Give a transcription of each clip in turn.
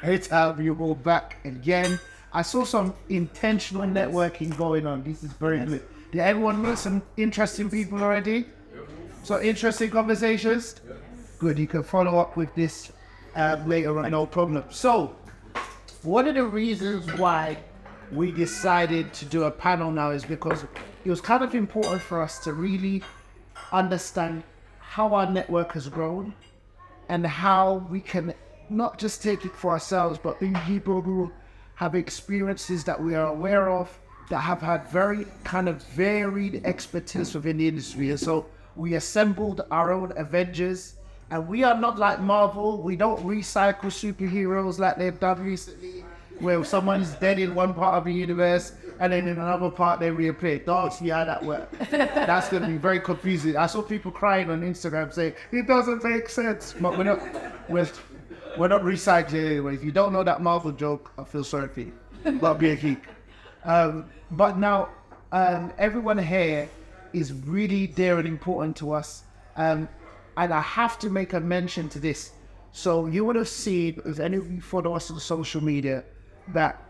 Great to have you all back again. I saw some intentional networking going on. This is very good. Did everyone meet some interesting people already? So interesting conversations? Good, you can follow up with this later on, no problem. So, one of the reasons why we decided to do a panel now is because it was kind of important for us to really understand how our network has grown and how we can not just take it for ourselves, but be people who have experiences that we are aware of, that have had very kind of varied expertise within the industry. And so we assembled our own Avengers, and we are not like Marvel. We don't recycle superheroes like they've done recently, where someone's dead in one part of the universe and then in another part they reappear. Don't see how that works. That's going to be very confusing. I saw people crying on Instagram saying, it doesn't make sense. But we're not recycling anyway. If you don't know that Marvel joke, I feel sorry for you. But be a geek. But now, everyone here is really dear and important to us. And I have to make a mention to this. So you would have seen, if any of you follow us on social media, that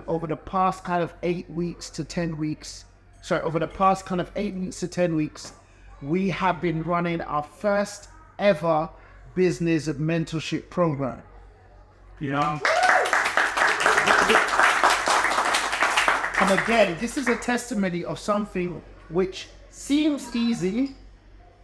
over the past kind of 8 weeks to 10 weeks, we have been running our first ever business and mentorship program. Yeah. And again, this is a testimony of something which seems easy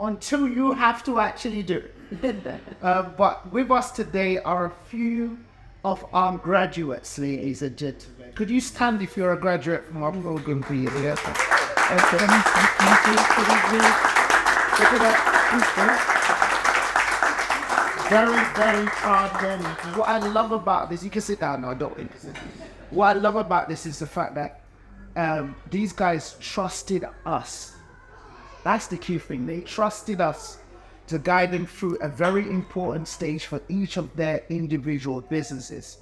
until you have to actually do it. But with us today are a few of our graduates, ladies and gentlemen. Could you stand if you're a graduate from our program, please? Yes. Very, very proud men. What I love about this, you can sit down now, don't you? What I love about this is the fact that these guys trusted us. That's the key thing. They trusted us to guide them through a very important stage for each of their individual businesses.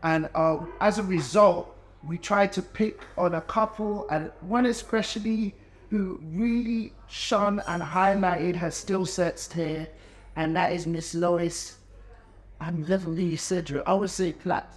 And as a result, we tried to pick on a couple, and one especially who really shone and highlighted her skill sets here, and that is Miss Lois. I'm lovely Cedric. I would say Platt.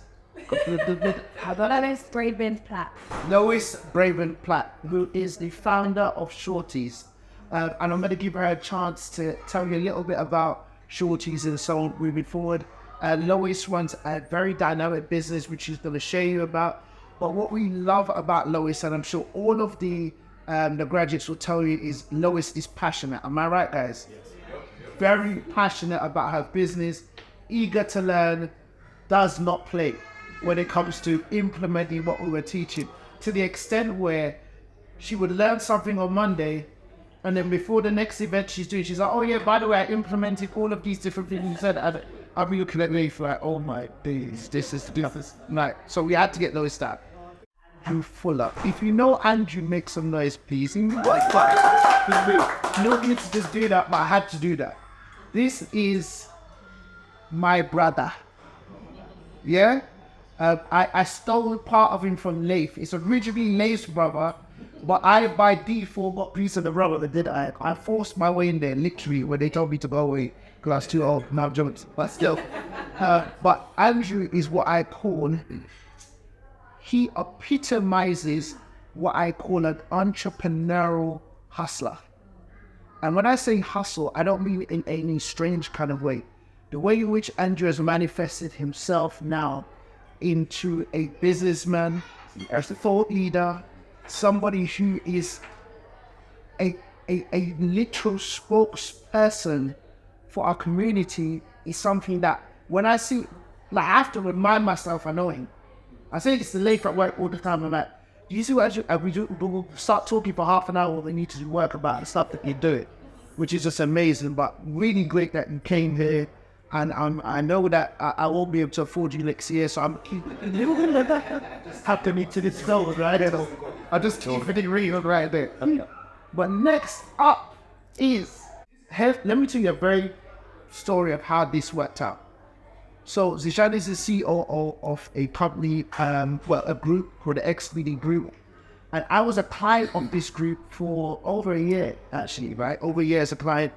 Lois Braven Platt. Lois Braven Platt, who is the founder of Shorties. And I'm going to give her a chance to tell you a little bit about Shorties and so on moving forward. Lois runs a very dynamic business, which she's going to share you about. But what we love about Lois, and I'm sure all of the graduates will tell you, is Lois is passionate. Am I right, guys? Yes. Very passionate about her business, eager to learn, does not play when it comes to implementing what we were teaching, to the extent where she would learn something on Monday, and then before the next event she's doing, she's like, oh yeah, by the way, I implemented all of these different things you said. And I'll be looking at me for like, oh my days, this is like, so we had to get Lois that. Andrew Fuller. If you know Andrew, make some noise, please. No need to just do that, but I had to do that. This is my brother. Yeah? I stole part of him from Leif. It's originally Leif's brother, but I, by default, got a piece of the brother, did I? I forced my way in there, literally, when they told me to go away, because I was too old. Now I'm joking, but still. But Andrew is what I call, he epitomizes what I call an entrepreneurial hustler. And when I say hustle, I don't mean in any strange kind of way. The way in which Andrew has manifested himself now into a businessman, as a thought leader, somebody who is a literal spokesperson for our community, is something that when I see, like, I have to remind myself I know him. I say this to Leif at work all the time. I'm like, do you see what we'll start talking for half an hour when we need to do work about the stuff that you're doing, which is just amazing. But really great that you came here. And I know that I won't be able to afford you next year, so I'm have to meet to this goal, right? I'll just keep it real right there. But next up is, let me tell you a very story of how this worked out. So Zishan is the COO of a company, a group called the X-Leading Group. And I was a client of this group for over a year, actually, right? Over a year as a client.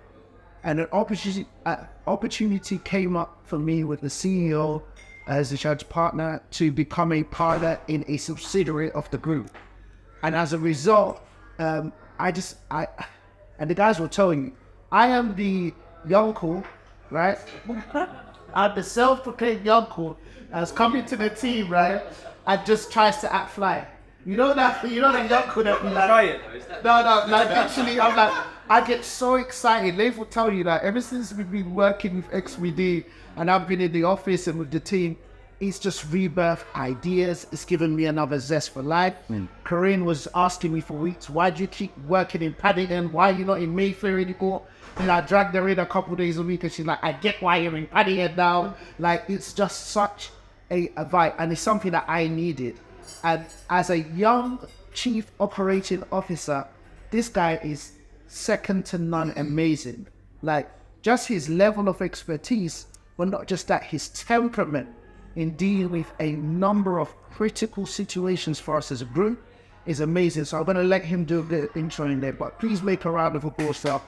And an opportunity came up for me with the CEO as a judge partner to become a partner in a subsidiary of the group. And as a result, and the guys were telling me, I am the uncle, right? I'm the self-proclaimed uncle that's coming to the team, right? And just tries to act fly. You know the uncle that we like. Try it though, is that? No, like actually, I'm like, I get so excited. Leif will tell you that ever since we've been working with XVD and I've been in the office and with the team, it's just rebirth ideas. It's given me another zest for life. Corinne was asking me for weeks, why do you keep working in Paddington? Why are you not in Mayfair anymore? And I dragged her in a couple of days a week and she's like, I get why you're in Paddington now. Like, it's just such a vibe, and it's something that I needed. And as a young chief operating officer, this guy is second to none amazing. Like, just his level of expertise, but not just that, his temperament in dealing with a number of critical situations for us as a group is amazing. So I'm going to let him do the intro in there, but please make a round of applause for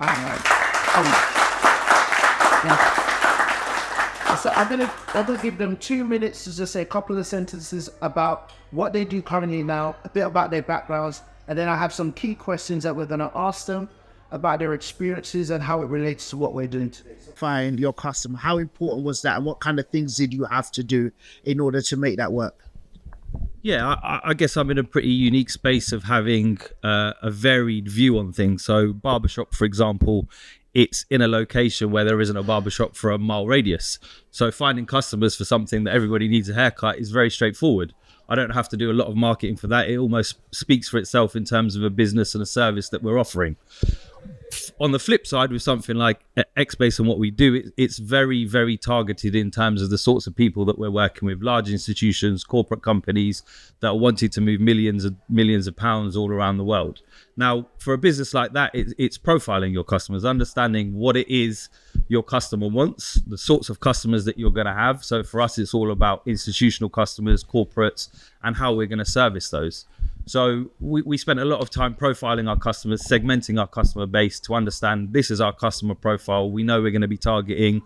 So I'm gonna give them 2 minutes to just say a couple of sentences about what they do currently now, a bit about their backgrounds, and then I have some key questions that we're gonna ask them about their experiences and how it relates to what we're doing today. Find your customer. How important was that, and what kind of things did you have to do in order to make that work? Yeah, I guess I'm in a pretty unique space of having a varied view on things. So barbershop, for example, it's in a location where there isn't a barbershop for a mile radius. So finding customers for something that everybody needs a haircut is very straightforward. I don't have to do a lot of marketing for that. It almost speaks for itself in terms of a business and a service that we're offering. On the flip side, with something like Xbase and what we do, it's very, very targeted in terms of the sorts of people that we're working with, large institutions, corporate companies that are wanting to move millions of pounds all around the world. Now, for a business like that, it's profiling your customers, understanding what it is your customer wants, the sorts of customers that you're going to have. So for us, it's all about institutional customers, corporates, and how we're going to service those. So we spent a lot of time profiling our customers, segmenting our customer base to understand this is our customer profile. We know we're going to be targeting,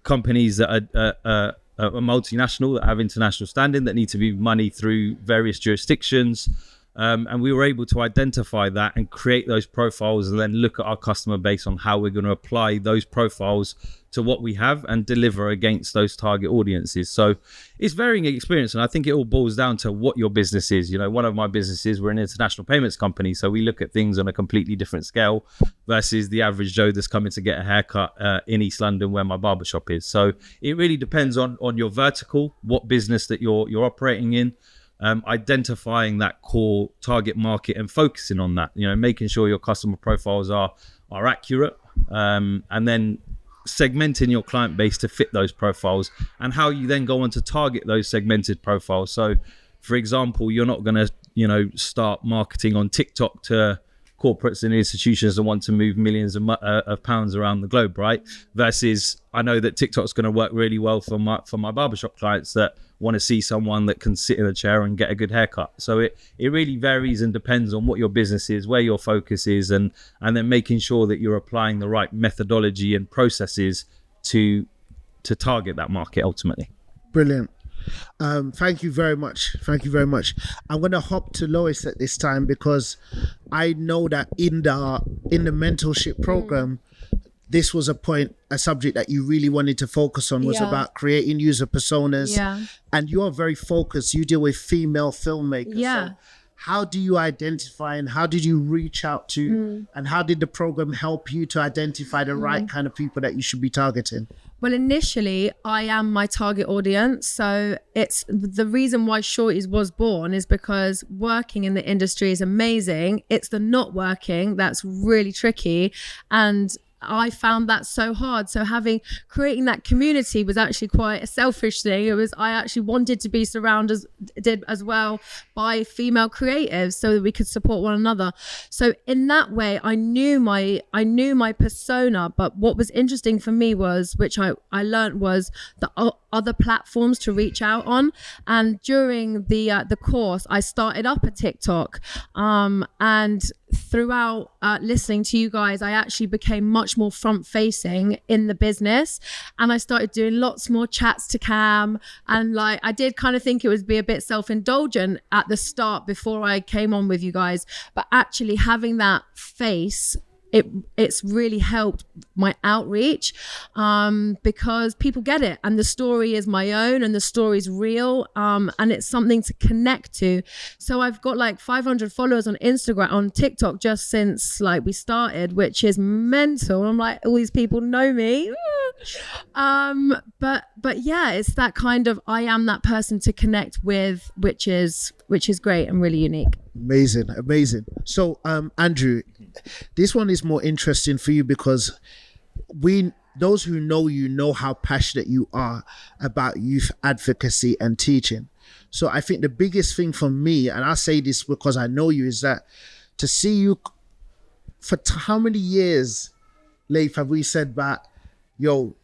companies that are multinational, that have international standing, that need to move money through various jurisdictions. And we were able to identify that and create those profiles and then look at our customer base on how we're going to apply those profiles to what we have and deliver against those target audiences. So it's varying experience, and I think it all boils down to what your business is. One of my businesses, we're an international payments company, so we look at things on a completely different scale versus the average Joe that's coming to get a haircut in East London where my barbershop is. So it really depends on your vertical, what business that you're operating in. Identifying that core target market and focusing on that, making sure your customer profiles are accurate, and then segmenting your client base to fit those profiles, and how you then go on to target those segmented profiles. So for example, you're not going to start marketing on TikTok to corporates and institutions that want to move millions of pounds around the globe, right? Versus I know that TikTok's going to work really well for my barbershop clients that want to see someone that can sit in a chair and get a good haircut. So it really varies and depends on what your business is, where your focus is, and then making sure that you're applying the right methodology and processes to target that market ultimately. Brilliant. Thank you very much. I'm going to hop to Lois at this time because I know that in the mentorship program, this was a subject that you really wanted to focus on, was about creating user personas. And you are very focused. You deal with female filmmakers. So how do you identify, and how did you reach out to, and how did the program help you to identify the right kind of people that you should be targeting? Well, initially, I am my target audience. So it's the reason why Shorties was born is because working in the industry is amazing. It's the not working that's really tricky. And I found that so hard. So creating that community was actually quite a selfish thing. I actually wanted to be surrounded as well by female creatives so that we could support one another. So in that way, I knew my persona. But what was interesting for me was, which I learned, was the other platforms to reach out on. And during the course, I started up a TikTok, and throughout listening to you guys, I actually became much more front facing in the business, and I started doing lots more chats to Cam, and like I did kind of think it would be a bit self-indulgent at the start before I came on with you guys, but actually having that face, it's really helped my outreach, because people get it, and the story is my own, and the story's real, and it's something to connect to. So I've got like 500 followers on Instagram, on TikTok, just since like we started, which is mental. I'm like, all these people know me. But yeah, it's that kind of, I am that person to connect with, which is great and really unique. Amazing. So Andrew, this one is more interesting for you because those who know you know how passionate you are about youth advocacy and teaching. So I think the biggest thing for me, and I say this because I know you, is that to see you for how many years, Leif, have we said that, yo,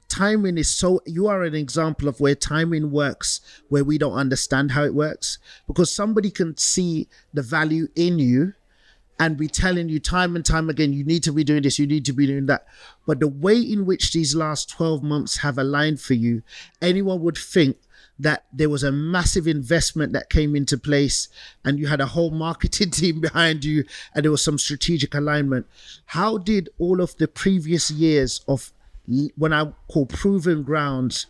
timing is so, you are an example of where timing works, where we don't understand how it works, because somebody can see the value in you and be telling you time and time again, you need to be doing this, you need to be doing that. But the way in which these last 12 months have aligned for you, anyone would think that there was a massive investment that came into place and you had a whole marketing team behind you and there was some strategic alignment. How did all of the previous years of when I call proven grounds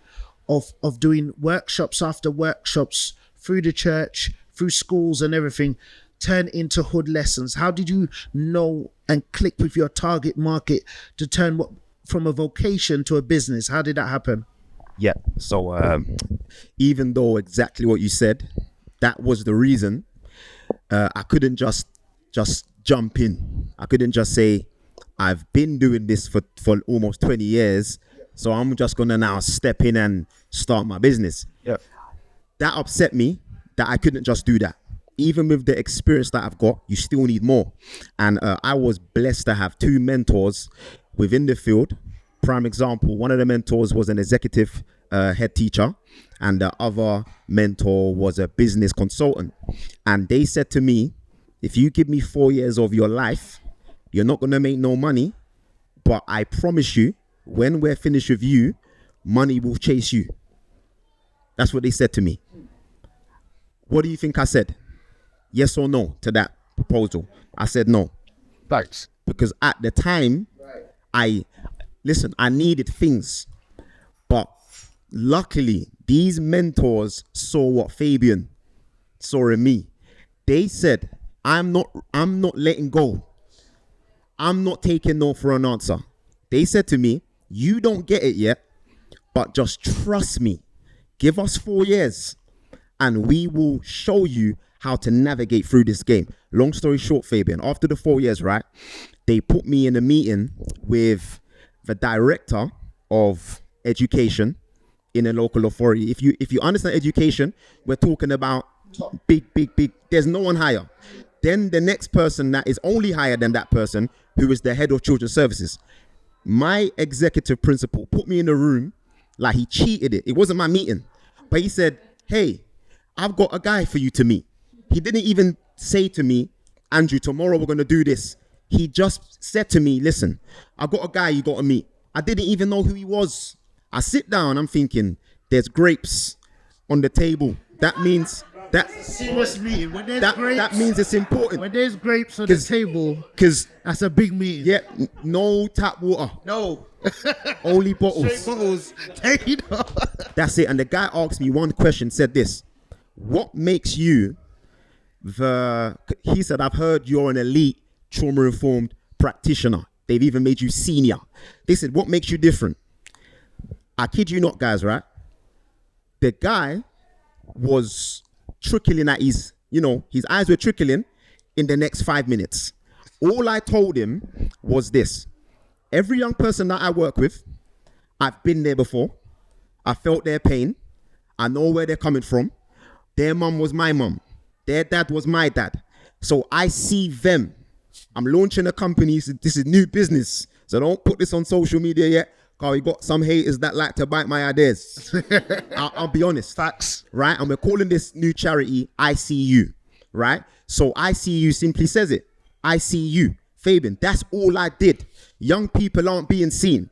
of doing workshops after workshops through the church, through schools and everything, turn into hood lessons? How did you know and click with your target market to turn what from a vocation to a business? How did that happen? Yeah, so even though exactly what you said, that was the reason, I couldn't just jump in. I couldn't just say, I've been doing this for almost 20 years, so I'm just gonna now step in and start my business. Yeah. That upset me that I couldn't just do that. Even with the experience that I've got, you still need more. And I was blessed to have two mentors within the field. Prime example, one of the mentors was an executive head teacher, and the other mentor was a business consultant. And they said to me, if you give me 4 years of your life, you're not going to make no money, but I promise you, when we're finished with you, money will chase you. That's what they said to me. What do you think I said? Yes or no to that proposal? I said no. Thanks. Because at the time, I needed things. But luckily, these mentors saw what Fabian saw in me. They said, I'm not letting go. I'm not taking no for an answer. They said to me, you don't get it yet, but just trust me. Give us 4 years and we will show you how to navigate through this game. Long story short, Fabian, after the 4 years, right, they put me in a meeting with the director of education in a local authority. If you understand education, we're talking about big. There's no one higher. Then the next person that is only higher than that person, who is the head of children's services. My executive principal put me in a room like he cheated it. It wasn't my meeting. But he said, hey, I've got a guy for you to meet. He didn't even say to me, Andrew, tomorrow we're going to do this. He just said to me, listen, I've got a guy you got to meet. I didn't even know who he was. I sit down, I'm thinking, there's grapes on the table. That means that's a serious meeting. When there's grapes, that means it's important. When there's grapes on the table, because that's a big meeting. Yeah, no tap water. No. Only bottles. Straight bottles. That's it. And the guy asked me one question, said this, what makes you he said, I've heard you're an elite trauma-informed practitioner. They've even made you senior. They said, what makes you different? I kid you not, guys, right? The guy was trickling at his eyes were trickling in the next 5 minutes. All I told him was this. Every young person that I work with, I've been there before. I felt their pain. I know where they're coming from. Their mum was my mum. Their dad was my dad. So I see them. I'm launching a company. This is new business. So don't put this on social media yet, because we got some haters that like to bite my ideas. I'll be honest. Facts. Right? And we're calling this new charity, I See You. right? So I see you simply says it. I see you, Fabian. That's all I did. Young people aren't being seen.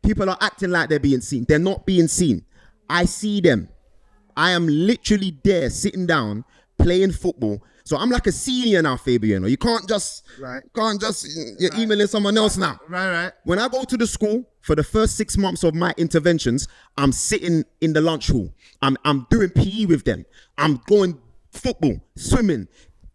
People are acting like they're being seen. They're not being seen. I see them. I am literally there sitting down playing football. So I'm like a senior now, Fabian. You can't just, you're emailing someone else now. Right. When I go to the school for the first 6 months of my interventions, I'm sitting in the lunch hall. I'm doing PE with them. I'm going football, swimming,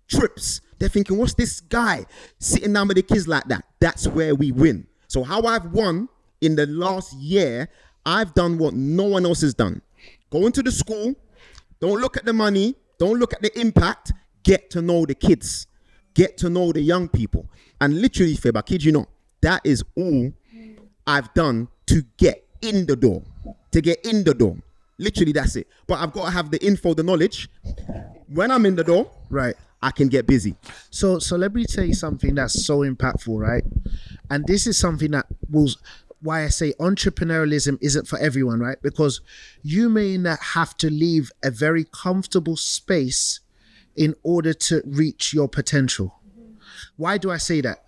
trips. They're thinking, what's this guy sitting down with the kids like that? That's where we win. So how I've won in the last year, I've done what no one else has done. Go into the school, don't look at the money, don't look at the impact, get to know the kids, get to know the young people. And literally, Feb, I kid you not, that is all I've done to get in the door, Literally, that's it. But I've got to have the info, the knowledge. When I'm in the door, Right. I can get busy. So let me tell you something that's so impactful, right? And this is something that was why I say entrepreneurialism isn't for everyone, right? Because you may not have to leave a very comfortable space in order to reach your potential. Why do I say that?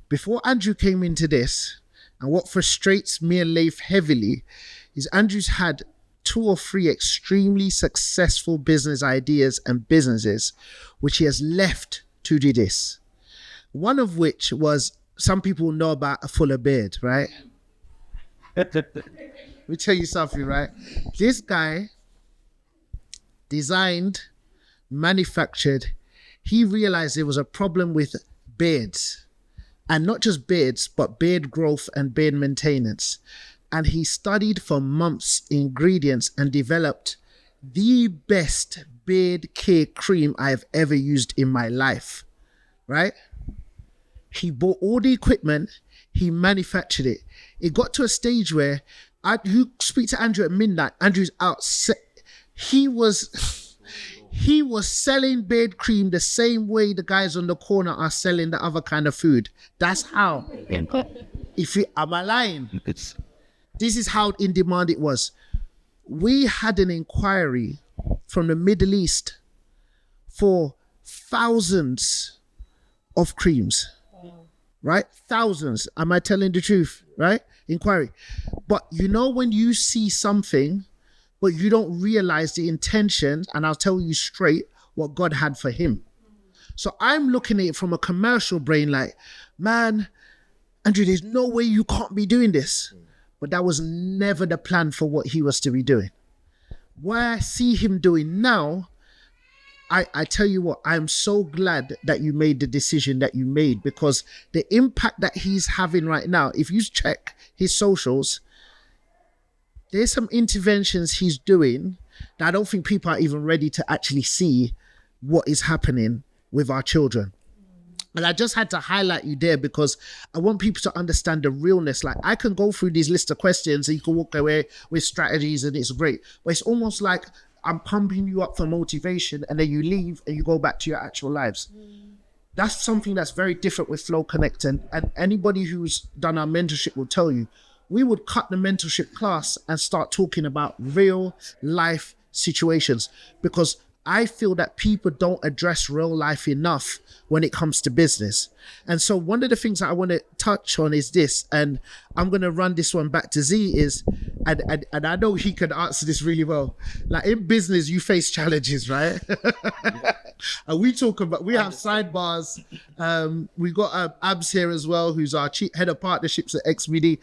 Before Andrew came into this, and what frustrates me and Leif heavily is Andrew's had 2 or 3 extremely successful business ideas and businesses which he has left to do this. One of which was, some people know about a fuller beard, right? Let me tell you something, right? This guy designed, manufactured, he realized there was a problem with beards. And not just beards, but beard growth and beard maintenance. And he studied for months ingredients and developed the best beard care cream I've ever used in my life, right? He bought all the equipment, he manufactured it. It got to a stage where you speak to Andrew at midnight, Andrew's out. He was selling beard cream the same way the guys on the corner are selling the other kind of food. That's how. Am I lying? This is how in demand it was. We had an inquiry from the Middle East for thousands of creams, right? Thousands. Am I telling the truth, right? Inquiry. But you know when you see something, but you don't realize the intention, and I'll tell you straight what God had for him. So I'm looking at it from a commercial brain like, man, Andrew, there's no way you can't be doing this. But that was never the plan for what he was to be doing. What I see him doing now, I tell you what, I'm so glad that you made the decision that you made, because the impact that he's having right now, if you check his socials, there's some interventions he's doing that I don't think people are even ready to actually see what is happening with our children. And I just had to highlight you there because I want people to understand the realness. Like, I can go through these list of questions and you can walk away with strategies and it's great. But it's almost like I'm pumping you up for motivation and then you leave and you go back to your actual lives. That's something that's very different with FlowConnect. And anybody who's done our mentorship will tell you, we would cut the mentorship class and start talking about real life situations, because I feel that people don't address real life enough when it comes to business. And so one of the things that I want to touch on is this, and I'm going to run this one back to Z, is, and I know he can answer this really well. Like, in business, you face challenges, right? And we talk about, we have sidebars. We got Abs here as well, who's our head of partnerships at XBD.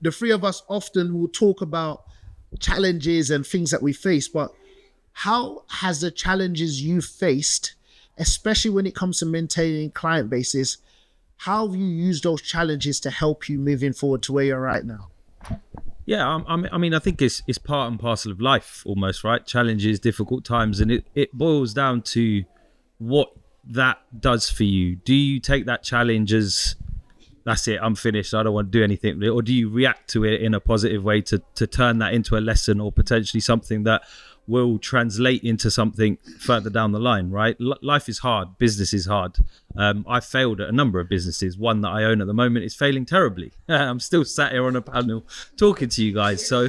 The 3 of us often will talk about challenges and things that we face, but how has the challenges you faced, especially when it comes to maintaining client bases, how have you used those challenges to help you moving forward to where you're right now? Yeah, I mean, I think it's part and parcel of life almost, right? Challenges, difficult times, and it boils down to what that does for you. Do you take that challenge as, that's it, I'm finished, I don't want to do anything with it? Or do you react to it in a positive way to turn that into a lesson or potentially something that will translate into something further down the line, right? Life is hard. Business is hard. I failed at a number of businesses. One that I own at the moment is failing terribly. I'm still sat here on a panel talking to you guys. So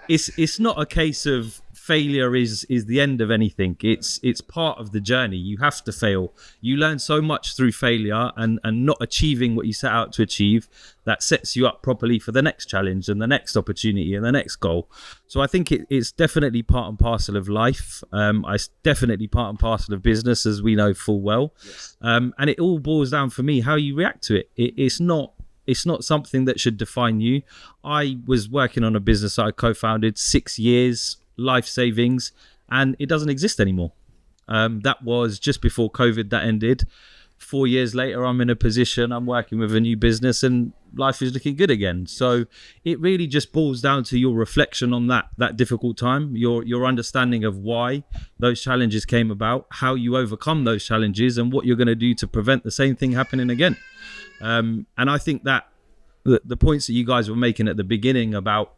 it's not a case of failure is the end of anything. It's part of the journey. You have to fail. You learn so much through failure and not achieving what you set out to achieve, that sets you up properly for the next challenge and the next opportunity and the next goal. So I think it's definitely part and parcel of life. It's definitely part and parcel of business, as we know full well. Yes. And it all boils down for me how you react to it. It's not something that should define you. I was working on a business that I co-founded 6 years, life savings, and it doesn't exist anymore. That was just before COVID that ended. 4 years later, I'm in a position, I'm working with a new business and life is looking good again. So it really just boils down to your reflection on that difficult time, your understanding of why those challenges came about, how you overcome those challenges, and what you're going to do to prevent the same thing happening again. And I think that the points that you guys were making at the beginning about,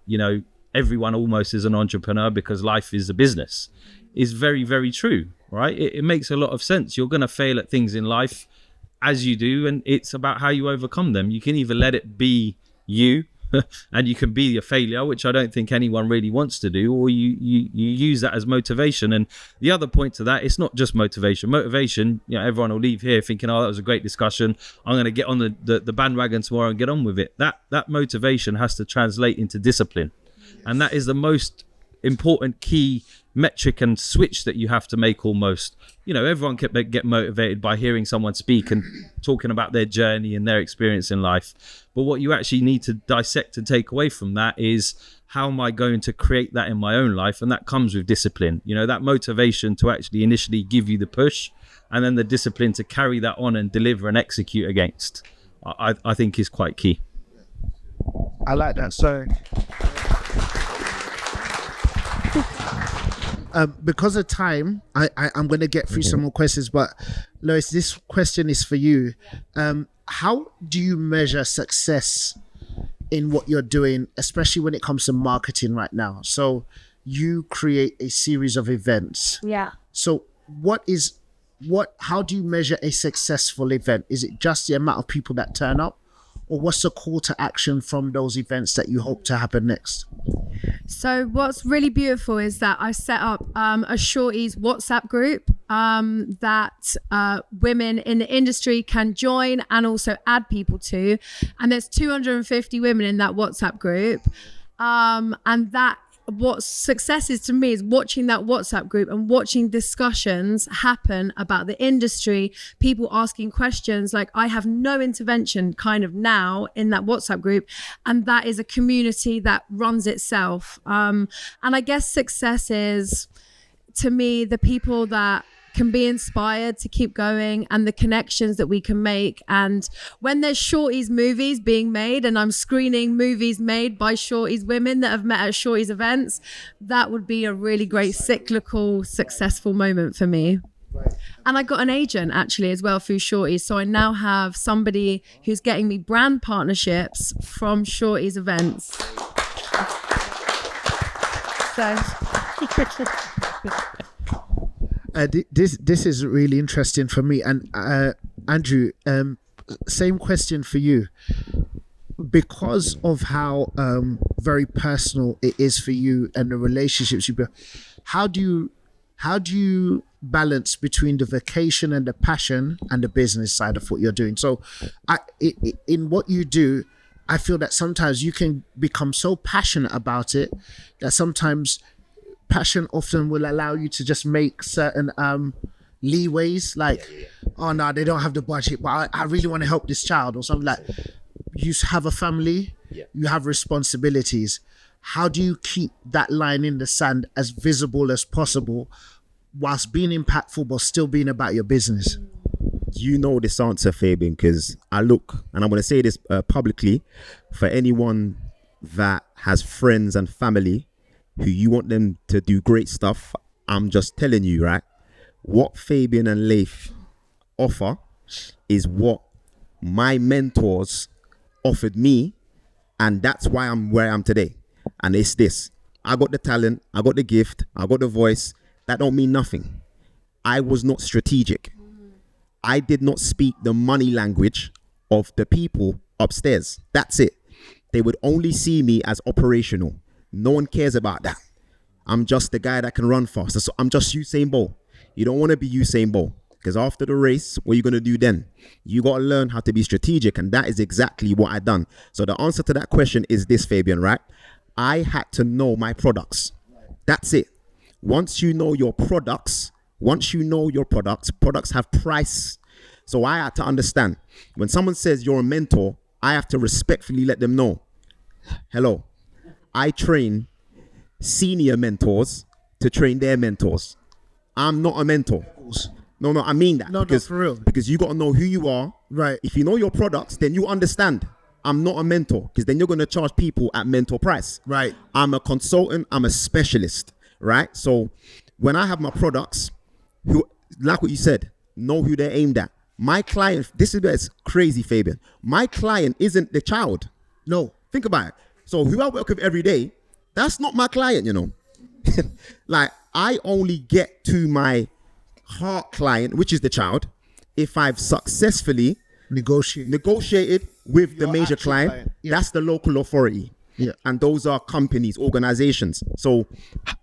everyone almost is an entrepreneur because life is a business is very, very true, right? It makes a lot of sense. You're going to fail at things in life as you do, and it's about how you overcome them. You can either let it be you and you can be a failure, which I don't think anyone really wants to do, or you use that as motivation. And the other point to that, it's not just motivation. Everyone will leave here thinking, oh, that was a great discussion, I'm going to get on the bandwagon tomorrow and get on with it. That motivation has to translate into discipline. And that is the most important key metric and switch that you have to make almost. Everyone can get motivated by hearing someone speak and talking about their journey and their experience in life. But what you actually need to dissect and take away from that is, how am I going to create that in my own life? And that comes with discipline. That motivation to actually initially give you the push, and then the discipline to carry that on and deliver and execute against, I think is quite key. I like that. So because of time, I'm going to get through some more questions, but Lois, this question is for you. How do you measure success in what you're doing, especially when it comes to marketing right now? So you create a series of events. Yeah. So how do you measure a successful event? Is it just the amount of people that turn up? Or what's the call to action from those events that you hope to happen next? So what's really beautiful is that I set up a Shorties WhatsApp group that women in the industry can join and also add people to. And there's 250 women in that WhatsApp group. And that what success is to me is watching that WhatsApp group and watching discussions happen about the industry, people asking questions. Like, I have no intervention kind of now in that WhatsApp group, and that is a community that runs itself. And I guess success is, to me, the people that can be inspired to keep going and the connections that we can make. And when there's Shorties movies being made and I'm screening movies made by Shorties women that have met at Shorties events, that would be a really great cyclical, successful moment for me. And I got an agent actually as well through Shorties. So I now have somebody who's getting me brand partnerships from Shorties events. So this is really interesting for me. And Andrew, same question for you. Because of how very personal it is for you and the relationships you build, how do you balance between the vacation and the passion and the business side of what you're doing? So in what you do, I feel that sometimes you can become so passionate about it that sometimes passion often will allow you to just make certain leeways, like, oh no, they don't have the budget, but I really want to help this child, or something. Like, you have a family, you have responsibilities. How do you keep that line in the sand as visible as possible whilst being impactful but still being about your business? You know this answer, Fabian, because I look, and I'm going to say this publicly, for anyone that has friends and family who you want them to do great stuff, I'm just telling you, right? What Fabian and Leif offer is what my mentors offered me, and that's why I'm where I am today. And it's this: I got the talent, I got the gift, I got the voice. That don't mean nothing. I was not strategic. I did not speak the money language of the people upstairs. That's it. They would only see me as operational. No one cares about that. I'm just the guy that can run fast. So I'm just Usain Bolt. You don't want to be Usain Bolt, because after the race, what are you going to do then? You got to learn how to be strategic, and that is exactly what I done. So the answer to that question is this, Fabian, right? I had to know my products. That's it. Once you know your products, products have price. So I had to understand, when someone says you're a mentor, I have to respectfully let them know, hello, I train senior mentors to train their mentors. I'm not a mentor. No, I mean that. No, for real. Because you got to know who you are. Right. If you know your products, then you understand I'm not a mentor, because then you're going to charge people at mentor price. Right. I'm a consultant. I'm a specialist. Right. So when I have my products, who, like what you said, know who they're aimed at. My client, this is where it's crazy, Fabian. My client isn't the child. No. Think about it. So who I work with every day, that's not my client, you know. Like, I only get to my heart client, which is the child, if I've successfully negotiated with the major client. Yeah. That's the local authority. Yeah. And those are companies, organizations. So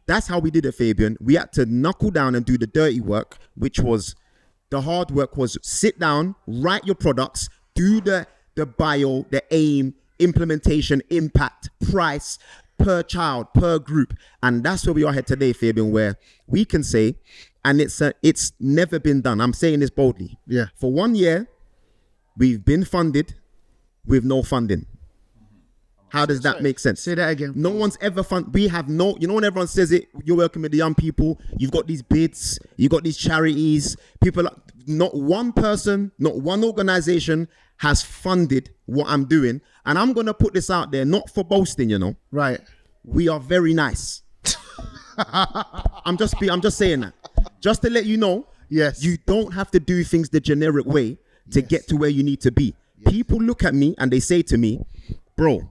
that's how we did it, Fabian. We had to knuckle down and do the dirty work, which was, the hard work was sit down, write your products, do the bio, the aim, implementation, impact, price, per child, per group. And that's where we are here today, Fabian, where we can say, and it's never been done. I'm saying this boldly. Yeah. For 1 year, we've been funded with no funding. How does that make sense? Say that again. No one's ever we have no, you know, when everyone says it, you're working with the young people, you've got these bids, you've got these charities, people, not one person, not one organization has funded what I'm doing. And I'm going to put this out there, not for boasting, you know. Right. We are very nice. I'm just saying that. Just to let you know, yes, you don't have to do things the generic way to get to where you need to be. Yes. People look at me and they say to me, bro,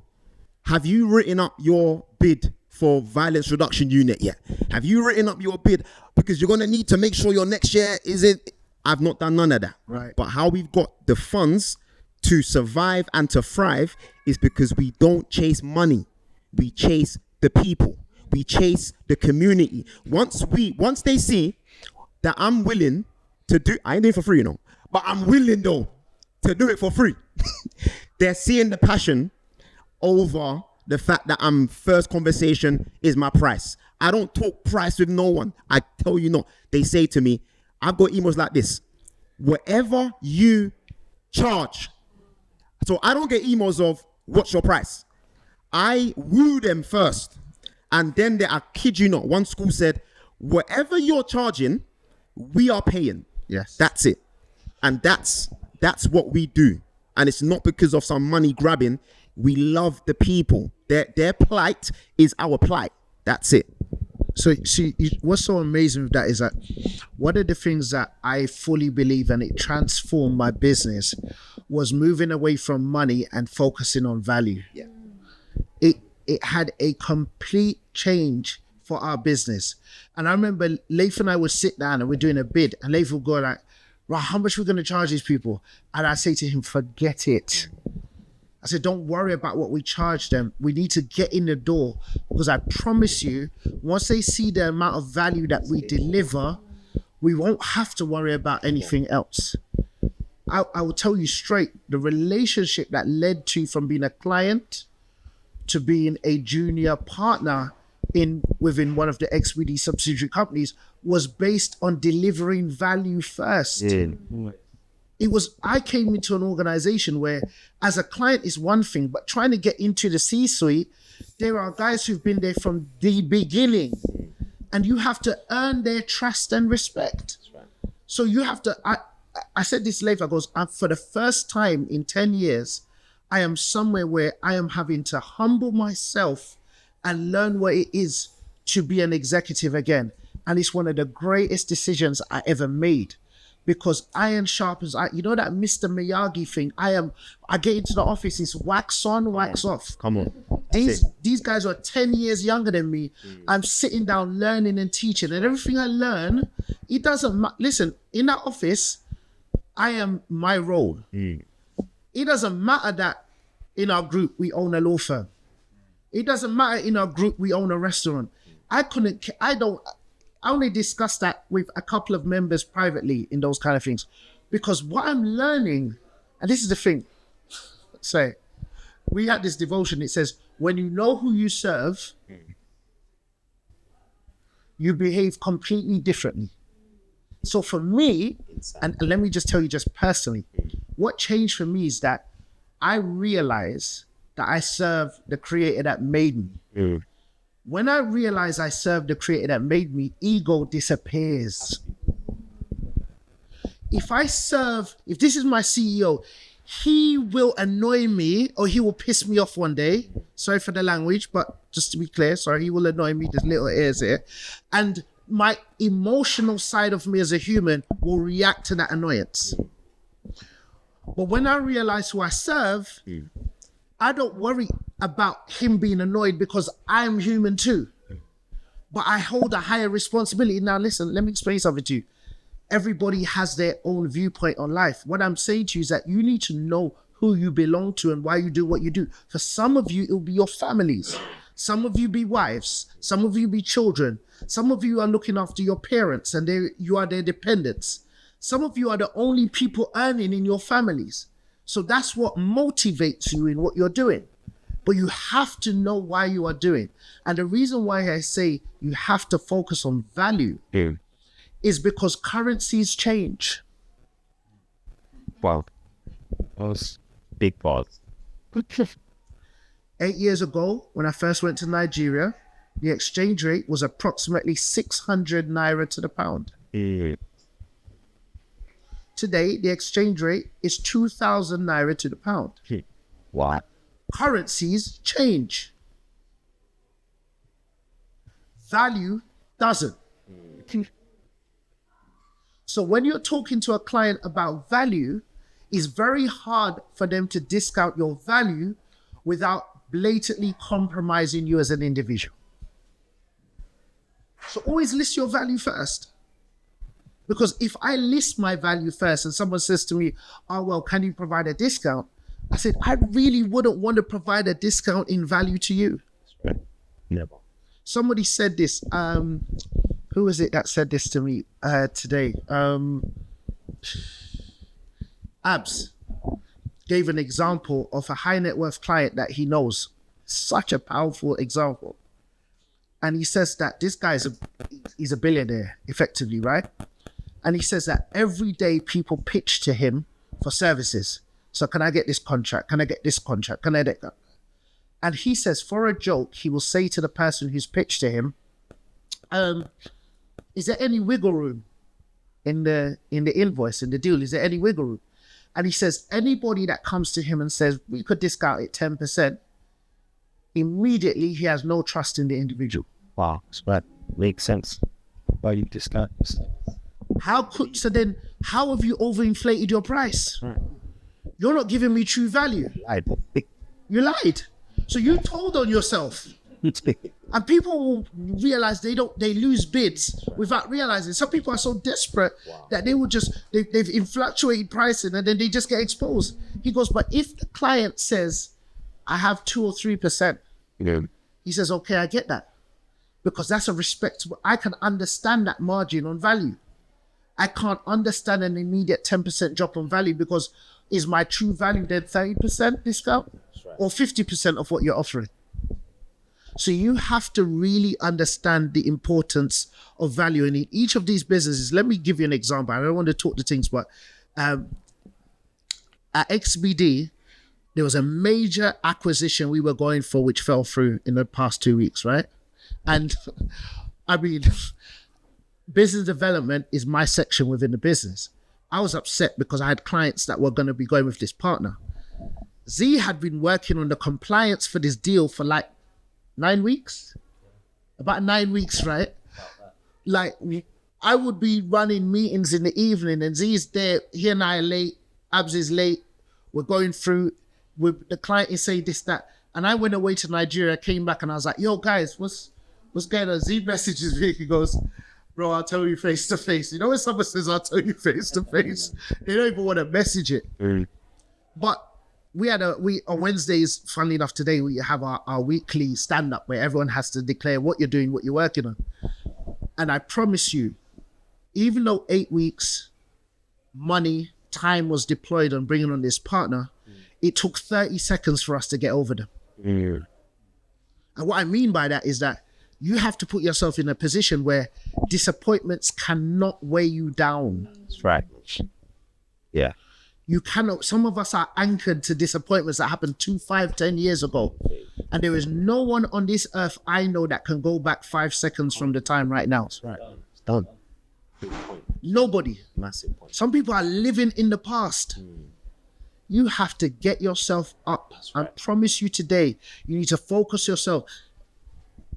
have you written up your bid for violence reduction unit yet? Have you written up your bid? Because you're going to need to make sure your next year isn't. I've not done none of that. Right. But how we've got the funds to survive and to thrive is because we don't chase money. We chase the people. We chase the community. Once they see that I'm willing to do, I ain't doing it for free, you know, but I'm willing though to do it for free. They're seeing the passion over the fact that first conversation is my price. I don't talk price with no one. I tell you not. They say to me, I've got emails like this, whatever you charge. So I don't get emails of what's your price. I woo them first. And then I kid you not, one school said, whatever you're charging, we are paying. Yes. That's it. And that's what we do. And it's not because of some money grabbing. We love the people. Their plight is our plight. That's it. So see, what's so amazing with that is that one of the things that I fully believe, and it transformed my business, was moving away from money and focusing on value. Yeah. It had a complete change for our business. And I remember Leif and I would sit down and we're doing a bid, and Leif would go like, right, how much are we going to charge these people? And I say to him, forget it. I said, don't worry about what we charge them. We need to get in the door, because I promise you, once they see the amount of value that we deliver, we won't have to worry about anything else. I will tell you straight, the relationship that led to from being a client to being a junior partner within one of the XBD subsidiary companies was based on delivering value first. Yeah. I came into an organization where as a client is one thing, but trying to get into the C-suite, there are guys who've been there from the beginning, and you have to earn their trust and respect. So you have to, I said this later, for the first time in 10 years, I am somewhere where I am having to humble myself and learn what it is to be an executive again. And it's one of the greatest decisions I ever made, because iron sharpens iron. You know that Mr. Miyagi thing? I get into the office, it's wax on, wax off. Come on. These guys are 10 years younger than me. I'm sitting down learning and teaching, and everything I learn, it doesn't matter. Listen, in that office, I am my role. It doesn't matter that in our group we own a law firm. It doesn't matter in our group we own a restaurant. I only discuss that with a couple of members privately in those kind of things. Because what I'm learning, and this is the thing, say, we had this devotion, it says, when you know who you serve, you behave completely differently. So for me, and let me just tell you just personally, what changed for me is that I realize that I serve the creator that made me. When I realize I serve the creator that made me, ego disappears. If this is my CEO, he will annoy me or he will piss me off one day. Sorry for the language, but just to be clear, sorry, he will annoy me. There's little ears here. And my emotional side of me as a human will react to that annoyance. But when I realize who I serve, I don't worry about him being annoyed because I'm human too. But I hold a higher responsibility. Now listen, let me explain something to you. Everybody has their own viewpoint on life. What I'm saying to you is that you need to know who you belong to and why you do what you do. For some of you, it'll be your families. Some of you be wives. Some of you be children. Some of you are looking after your parents and you are their dependents. Some of you are the only people earning in your families. So that's what motivates you in what you're doing. But you have to know why you are doing. And the reason why I say you have to focus on value is because currencies change. Wow. Those big balls. 8 years ago, when I first went to Nigeria, the exchange rate was approximately 600 naira to the pound. Today, the exchange rate is 2,000 naira to the pound. Wow. Currencies change. Value doesn't. So when you're talking to a client about value, it's very hard for them to discount your value without blatantly compromising you as an individual. So always list your value first. Because if I list my value first and someone says to me, oh, well, can you provide a discount? I said, I really wouldn't want to provide a discount in value to you. Never. Somebody said this. Who was it that said this to me today? Abs gave an example of a high net worth client that he knows. Such a powerful example. And he says that this guy he's a billionaire, effectively, right? And he says that every day people pitch to him for services. So can I get this contract? Can I get this contract? Can I get that? And he says, for a joke, he will say to the person who's pitched to him, is there any wiggle room in the invoice, in the deal? Is there any wiggle room? And he says, anybody that comes to him and says, we could discount it 10%, immediately he has no trust in the individual. Wow. That makes sense. Why you discount yourself? How have you overinflated your price? Right. You're not giving me true value. You lied. So you told on yourself. And people will realize they lose bids without realizing. Some people are so desperate that they've fluctuated pricing and then they just get exposed. He goes, but if the client says, I have 2 or 3%, he says, okay, I get that. Because that's a respectable, I can understand that margin on value. I can't understand an immediate 10% drop on value because is my true value then 30% discount or 50% of what you're offering? So you have to really understand the importance of value. And in each of these businesses, let me give you an example. I don't want to talk to things, but at XBD, there was a major acquisition we were going for, which fell through in the past 2 weeks, right? And I mean, business development is my section within the business. I was upset because I had clients that were going to be going with this partner. Z had been working on the compliance for this deal for like 9 weeks. About 9 weeks, right? Like, I would be running meetings in the evening and Z's there, he and I are late, Abs is late, we're going through, with the client is saying this, that. And I went away to Nigeria, came back and I was like, yo guys, what's going on? Z messages me, he goes, bro, I'll tell you face to face. You know when someone says, I'll tell you face to face, they don't even want to message it. But on Wednesdays, funnily enough, today we have our weekly stand-up where everyone has to declare what you're doing, what you're working on. And I promise you, even though 8 weeks, money, time was deployed on bringing on this partner, it took 30 seconds for us to get over them. And what I mean by that is that you have to put yourself in a position where disappointments cannot weigh you down. That's right. Yeah. You cannot, some of us are anchored to disappointments that happened 2, 5, 10 years ago. And there is no one on this earth I know that can go back 5 seconds from the time right now. That's right. It's done. Nobody. Massive point. Some people are living in the past. You have to get yourself up. I promise you today, you need to focus yourself.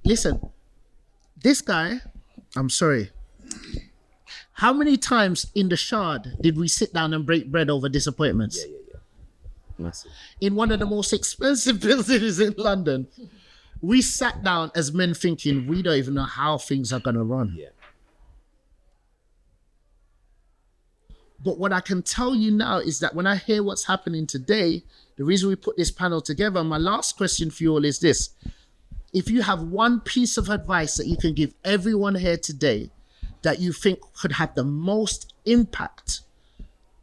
Listen, this guy, I'm sorry. How many times in the Shard did we sit down and break bread over disappointments? Yeah. Massive. In one of the most expensive buildings in London, we sat down as men thinking, we don't even know how things are going to run. Yeah. But what I can tell you now is that when I hear what's happening today, the reason we put this panel together, my last question for you all is this. If you have one piece of advice that you can give everyone here today that you think could have the most impact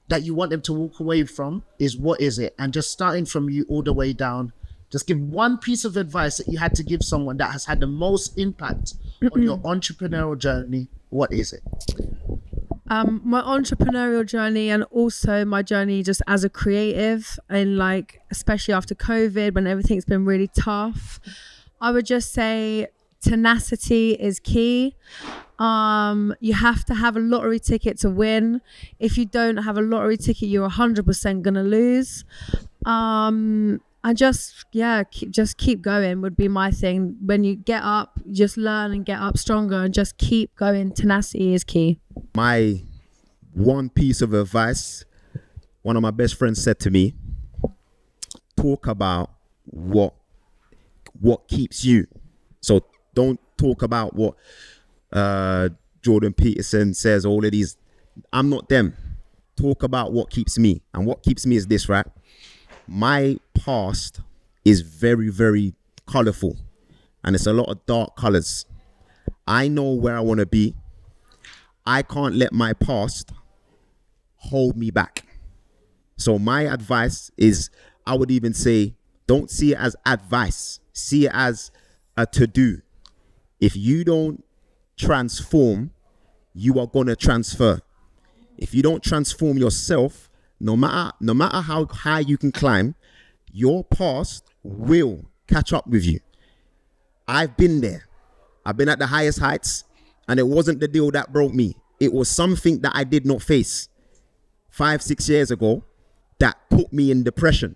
that you want them to walk away from, is what is it? And just starting from you all the way down, just give one piece of advice that you had to give someone that has had the most impact on your entrepreneurial journey. What is it? My entrepreneurial journey and also my journey just as a creative, and like especially after COVID when everything's been really tough, I would just say tenacity is key. You have to have a lottery ticket to win. If you don't have a lottery ticket, you're 100% gonna lose. And just keep going would be my thing. When you get up, just learn and get up stronger and just keep going. Tenacity is key. My one piece of advice, one of my best friends said to me, talk about what keeps you. So don't talk about what Jordan Peterson says, all of these. I'm not them. Talk about what keeps me. And what keeps me is this, right? My past is very, very colorful, and it's a lot of dark colors. I know where I want to be. I can't let my past hold me back. So my advice is, I would even say, don't see it as advice. See it as a to-do. If you don't transform, you are going to transfer. If you don't transform yourself, no matter how high you can climb, your past will catch up with you. I've been there. I've been at the highest heights, and it wasn't the deal that broke me. It was something that I did not face 5-6 years ago that put me in depression,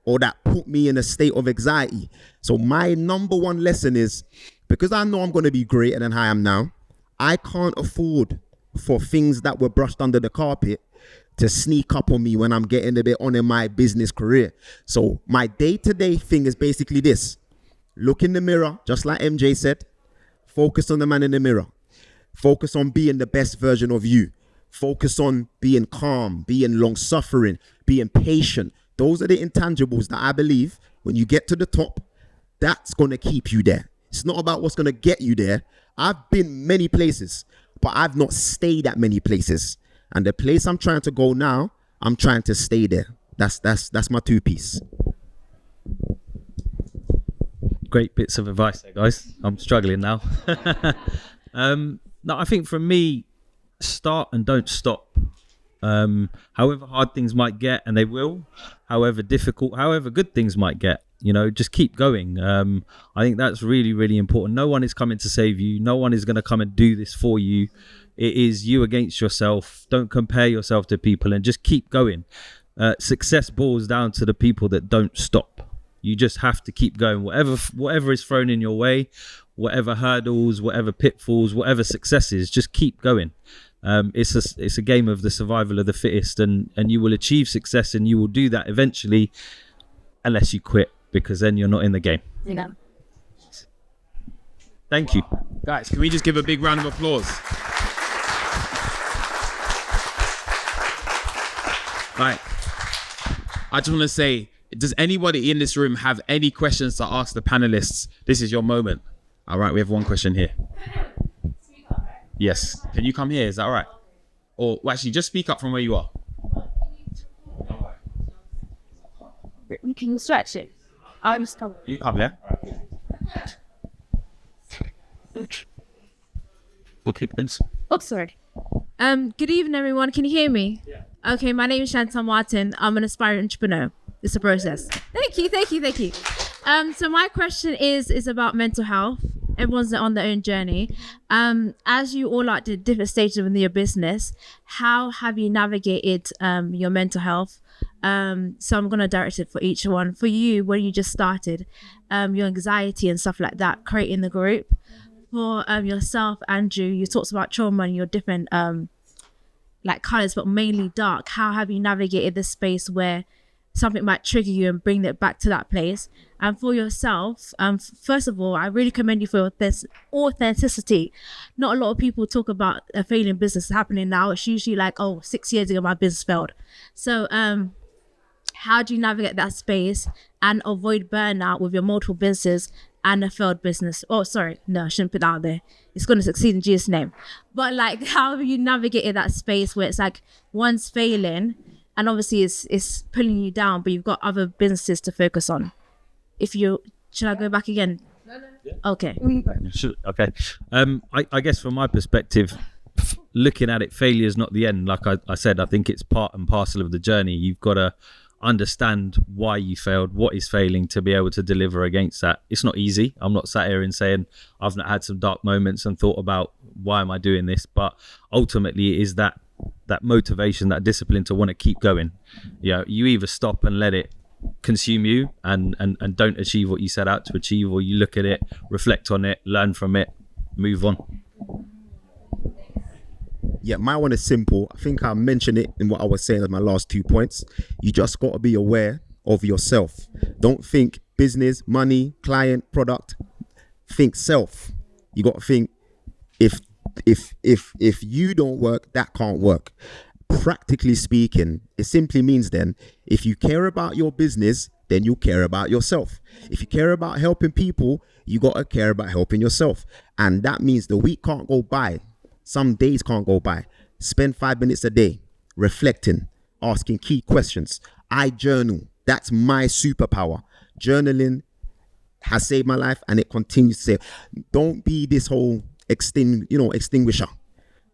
or that put me in a state of anxiety. So my number one lesson is, because I know I'm going to be greater than I am now, I can't afford for things that were brushed under the carpet to sneak up on me when I'm getting a bit on in my business career. So my day-to-day thing is basically this. Look in the mirror, just like MJ said. Focus on the man in the mirror. Focus on being the best version of you. Focus on being calm, being long-suffering, being patient. Those are the intangibles that I believe when you get to the top, that's going to keep you there. It's not about what's going to get you there. I've been many places, but I've not stayed at many places. And the place I'm trying to go now, I'm trying to stay there. That's my two-piece. Great bits of advice there, guys. I'm struggling now. No, I think for me, start and don't stop. However hard things might get, and they will, however difficult, however good things might get, just keep going. I think that's really, really important. No one is coming to save you. No one is going to come and do this for you. It is you against yourself. Don't compare yourself to people, and just keep going. Success boils down to the people that don't stop. You just have to keep going. Whatever is thrown in your way, whatever hurdles, whatever pitfalls, whatever successes, just keep going. It's a game of the survival of the fittest, and you will achieve success, and you will do that eventually, unless you quit, because then you're not in the game. Yeah. Thank you. Guys, can we just give a big round of applause? Right. I just want to say, Does anybody in this room have any questions to ask the panelists? This is your moment. All right, we have one question here. Yes. Can you come here? Is that all right? Or well, actually, just speak up from where you are. Can you stretch it? I'm just coming. You come here. Okay, thanks. Oh, sorry. Good evening, everyone. Can you hear me? Yeah. Okay, my name is Chantal Martin. I'm an aspiring entrepreneur. It's a process. Thank you. So my question is about mental health. Everyone's on their own journey. As you all at the different stages within your business, how have you navigated your mental health? So I'm going to direct it for each one. For you, when you just started, your anxiety and stuff like that, creating the group. For yourself, Andrew, you talked about trauma and your different like colors, but mainly dark. How have you navigated this space where something might trigger you and bring it back to that place? And for yourself, first of all, I really commend you for this authenticity. Not a lot of people talk about a failing business happening now. It's usually like, 6 years ago, my business failed. So how do you navigate that space and avoid burnout with your multiple businesses and a failed business? Oh, sorry. No, I shouldn't put that out there. It's going to succeed in Jesus' name. But like, how have you navigated that space where it's like one's failing and obviously it's pulling you down, but you've got other businesses to focus on? Should I go back again? No. Okay. Okay. I guess from my perspective, looking at it, failure is not the end. Like I said, I think it's part and parcel of the journey. You've got to understand why you failed, what is failing, to be able to deliver against that. It's not easy. I'm not sat here and saying I've not had some dark moments and thought about why am I doing this, but ultimately it is that motivation, that discipline to want to keep going. You either stop and let it consume you and don't achieve what you set out to achieve, or you look at it, reflect on it, learn from it, move on. Yeah, my one is simple. I think I mentioned it in what I was saying as my last 2 points. You just got to be aware of yourself. Don't think business, money, client, product. Think self. You got to think if you don't work, that can't work. Practically speaking, it simply means then if you care about your business, then you care about yourself. If you care about helping people, you got to care about helping yourself. And that means the week can't go by. Some days can't go by. Spend 5 minutes a day reflecting, asking key questions. I journal. That's my superpower. Journaling has saved my life and it continues to save. Don't be this whole extinguisher.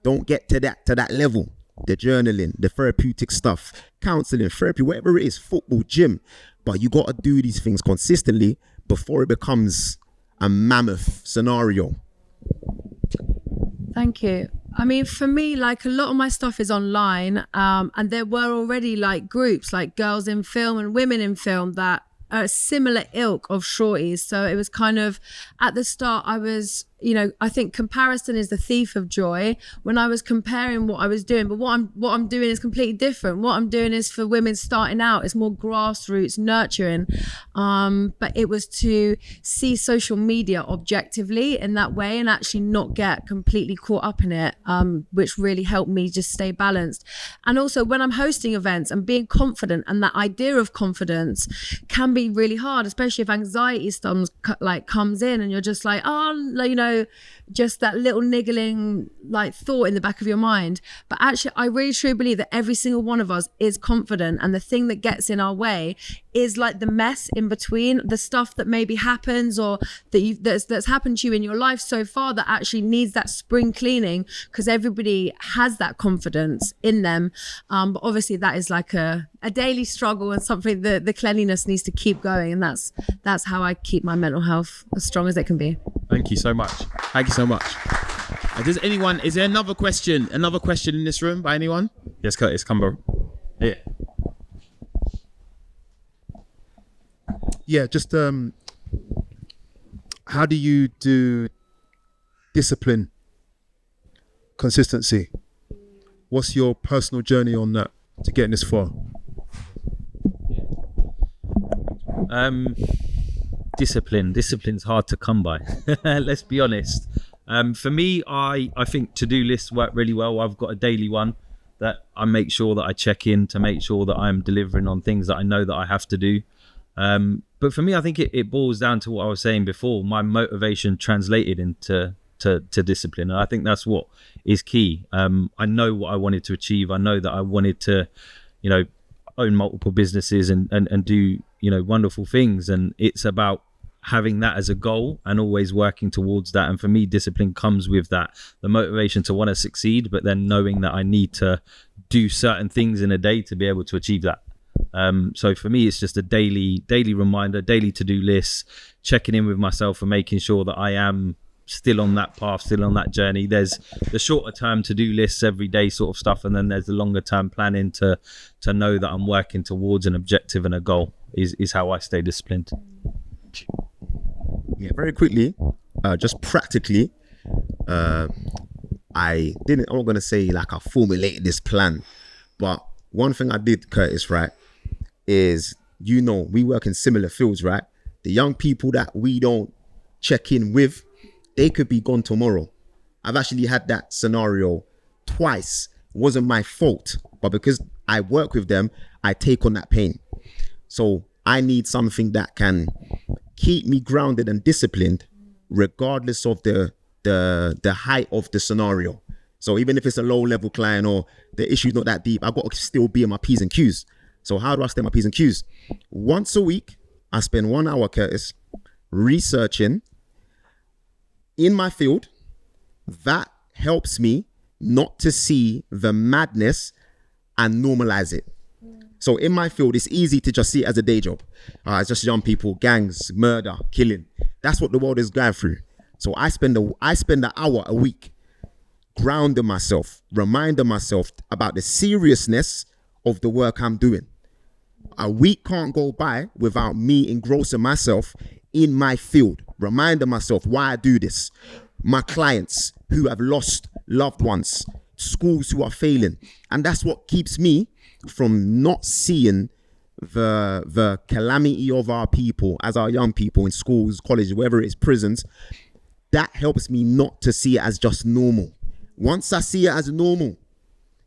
Don't get to that level. The journaling, the therapeutic stuff, counseling, therapy, whatever it is, football, gym. But you got to do these things consistently before it becomes a mammoth scenario. Thank you. I mean, for me, like a lot of my stuff is online, and there were already like groups like Girls in Film and Women in Film that are a similar ilk of shorties. So it was kind of, at the start I was, I think comparison is the thief of joy. When I was comparing what I was doing, but what I'm doing is completely different. What I'm doing is for women starting out. It's more grassroots nurturing. But it was to see social media objectively in that way and actually not get completely caught up in it, which really helped me just stay balanced. And also when I'm hosting events and being confident, and that idea of confidence can be really hard, especially if anxiety comes in and you're just like, just that little niggling like thought in the back of your mind. But actually, I really truly believe that every single one of us is confident, and the thing that gets in our way is like the mess in between, the stuff that maybe happens or that's happened to you in your life so far that actually needs that spring cleaning, because everybody has that confidence in them. But obviously that is like a daily struggle and something that the cleanliness needs to keep going, and that's how I keep my mental health as strong as it can be. Thank you so much. Is there another question in this room by anyone? Yes, Curtis, come bro. Yeah. Yeah, just how do you do discipline, consistency? What's your personal journey on that to getting this far? Discipline's hard to come by. Let's be honest. For me, I think to-do lists work really well. I've got a daily one that I make sure that I check in to make sure that I'm delivering on things that I know that I have to do. But for me, I think it boils down to what I was saying before. My motivation translated into to discipline, and I think that's what is key. I know what I wanted to achieve. I know that I wanted to, own multiple businesses and do wonderful things, and it's about having that as a goal and always working towards that. And for me, discipline comes with that, the motivation to want to succeed, but then knowing that I need to do certain things in a day to be able to achieve that. So for me, it's just a daily reminder, daily to-do list, checking in with myself and making sure that I am still on that path, still on that journey. There's the shorter term to-do lists, every day sort of stuff, and then there's the longer term planning to know that I'm working towards an objective and a goal is how I stay disciplined. Yeah, very quickly, just practically, I'm not going to say like I formulated this plan, but one thing I did, Curtis, right, is, we work in similar fields, right? The young people that we don't check in with, they could be gone tomorrow. I've actually had that scenario twice. It wasn't my fault, but because I work with them, I take on that pain. So I need something that can keep me grounded and disciplined, regardless of the height of the scenario. So even if it's a low level client or the issue's not that deep, I've got to still be in my P's and Q's. So how do I stay in my P's and Q's? Once a week, I spend 1 hour, Curtis, researching in my field. That helps me not to see the madness and normalize it. So in my field, it's easy to just see it as a day job. It's just young people, gangs, murder, killing. That's what the world is going through. So I spend an hour a week grounding myself, reminding myself about the seriousness of the work I'm doing. A week can't go by without me engrossing myself in my field, reminding myself why I do this. My clients who have lost loved ones, schools who are failing. And that's what keeps me from not seeing the calamity of our people as our young people in schools, colleges, wherever it is, prisons. That helps me not to see it as just normal. Once I see it as normal,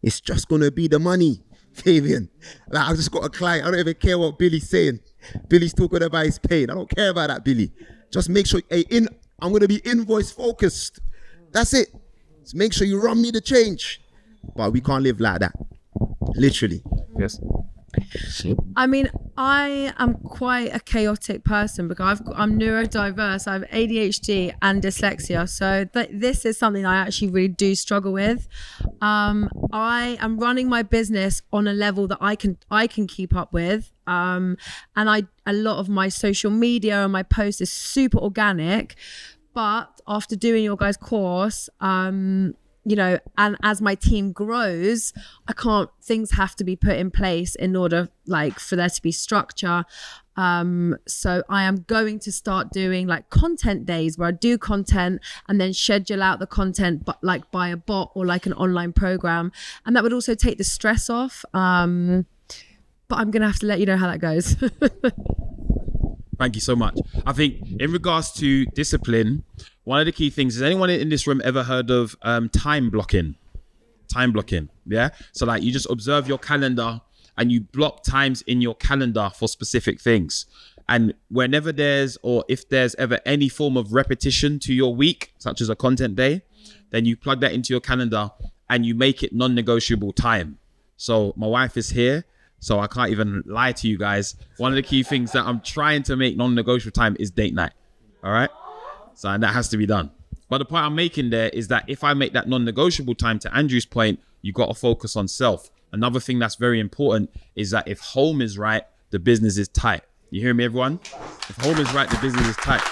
it's just going to be the money, Fabian. Like, I've just got a client. I don't even care what Billy's saying. Billy's talking about his pain. I don't care about that, Billy. Just make sure, I'm going to be invoice focused. That's it. Just make sure you run me the change. But we can't live like that. Literally. Yes. I mean, I am quite a chaotic person because I'm neurodiverse. I have ADHD and dyslexia, so this is something I actually really do struggle with. I am running my business on a level that I can keep up with, and a lot of my social media and my posts is super organic. But after doing your guys' course, and as my team grows, things have to be put in place in order for there to be structure. So I am going to start doing content days where I do content and then schedule out the content, but by a bot or an online program. And that would also take the stress off. But I'm going to have to let you know how that goes. Thank you so much. I think in regards to discipline, one of the key things, has anyone in this room ever heard of time blocking? Time blocking, yeah? So you just observe your calendar and you block times in your calendar for specific things. And if there's ever any form of repetition to your week, such as a content day, then you plug that into your calendar and you make it non-negotiable time. So my wife is here, so I can't even lie to you guys. One of the key things that I'm trying to make non-negotiable time is date night. All right? So and that has to be done. But the point I'm making there is that if I make that non-negotiable time, to Andrew's point, you got to focus on self. Another thing that's very important is that if home is right, the business is tight. You hear me, everyone? If home is right, the business is tight.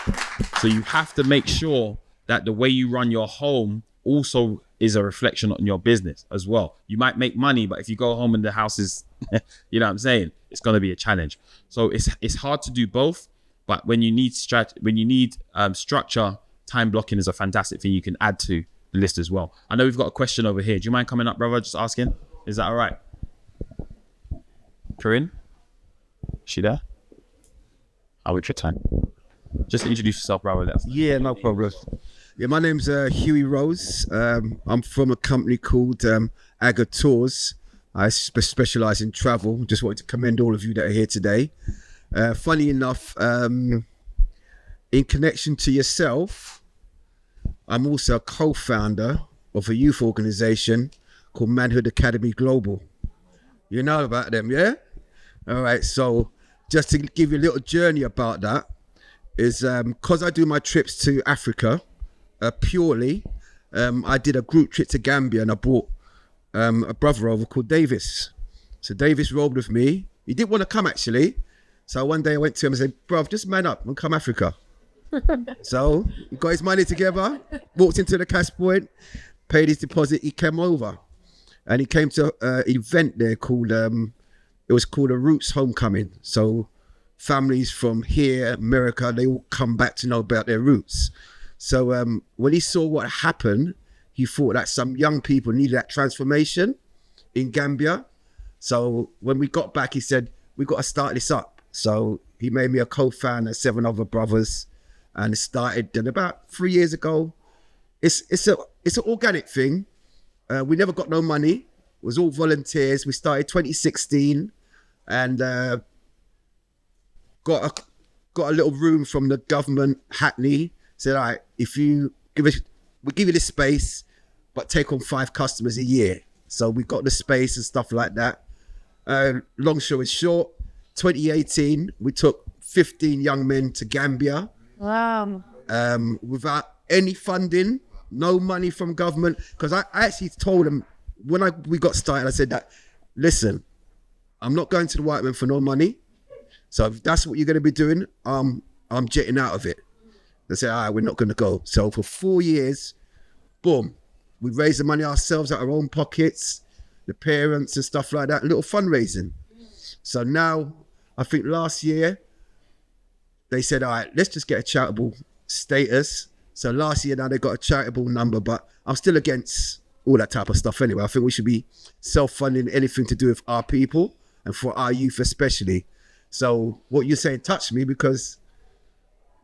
So you have to make sure that the way you run your home also is a reflection on your business as well. You might make money, but if you go home and the house is, you know what I'm saying? It's going to be a challenge. So it's hard to do both, but when you need structure, time blocking is a fantastic thing you can add to the list as well. I know we've got a question over here. Do you mind coming up, brother? Just asking. Is that all right? Corinne? Is she there? I'll wait your time. Just introduce yourself, brother. Yeah, no problem. Yeah, my name's Huey Rose. I'm from a company called Aga Tours. I specialise in travel. Just wanted to commend all of you that are here today. Funny enough, in connection to yourself, I'm also a co-founder of a youth organization called Manhood Academy Global. You know about them, yeah? All right, so just to give you a little journey about that, is because I do my trips to Africa purely, I did a group trip to Gambia and I brought a brother over called Davis. So Davis rolled with me. He didn't want to come actually. So one day I went to him and said, bruv, just man up and come Africa. So he got his money together, walked into the cash point, paid his deposit, he came over. And he came to an event there called, it was called a Roots Homecoming. So families from here, America, they all come back to know about their roots. So when he saw what happened, he thought that some young people needed that transformation in Gambia. So when we got back, he said, we got to start this up. So he made me a co-founder, 7 other brothers, and it started. And about 3 years ago, it's an organic thing. We never got no money. It was all volunteers. We started 2016, and got a little room from the government, Hackney. Said, all right, if you give us, we'll give you this space, but take on 5 customers a year. So we got the space and stuff like that. Long story short, 2018, we took 15 young men to Gambia. Wow. Without any funding, no money from government. Because I actually told them when we got started, I said that, listen, I'm not going to the white man for no money. So if that's what you're going to be doing, I'm jetting out of it. They said, all right, we're not going to go. So for 4 years, boom, we raised the money ourselves out of our own pockets, the parents and stuff like that, a little fundraising. So now, I think last year, they said, all right, let's just get a charitable status. So last year now they got a charitable number, but I'm still against all that type of stuff anyway. I think we should be self-funding anything to do with our people and for our youth especially. So what you're saying touched me because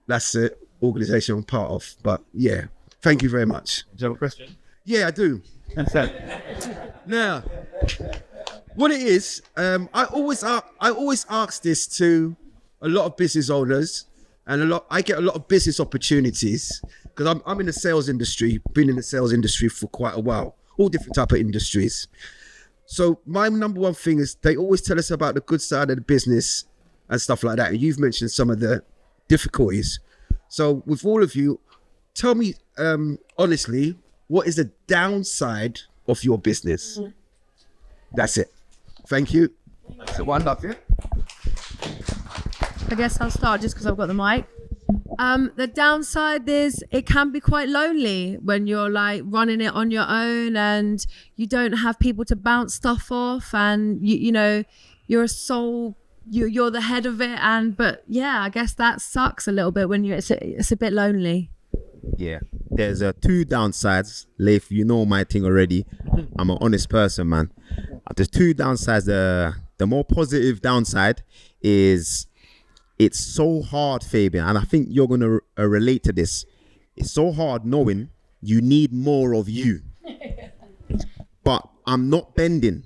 that's the organization I'm part of. But yeah, thank you very much. Do you have a question? Yeah, I do. Now, what it is, I always ask this to a lot of business owners, and I get a lot of business opportunities because I'm in the sales industry, been in the sales industry for quite a while, all different type of industries. So my number one thing is they always tell us about the good side of the business and stuff like that. And you've mentioned some of the difficulties. So with all of you, tell me honestly, what is the downside of your business? That's it. Thank you. That's the one up here. I guess I'll start just because I've got the mic. The downside is it can be quite lonely when you're like running it on your own and you don't have people to bounce stuff off, and you know you're you're the head of it. But yeah, I guess that sucks a little bit when it's a bit lonely. Yeah, there's 2 downsides. Leif, you know my thing already. I'm an honest person, man. There's 2 downsides. The more positive downside is it's so hard, Fabian, and I think you're going to relate to this. It's so hard knowing you need more of you. But I'm not bending.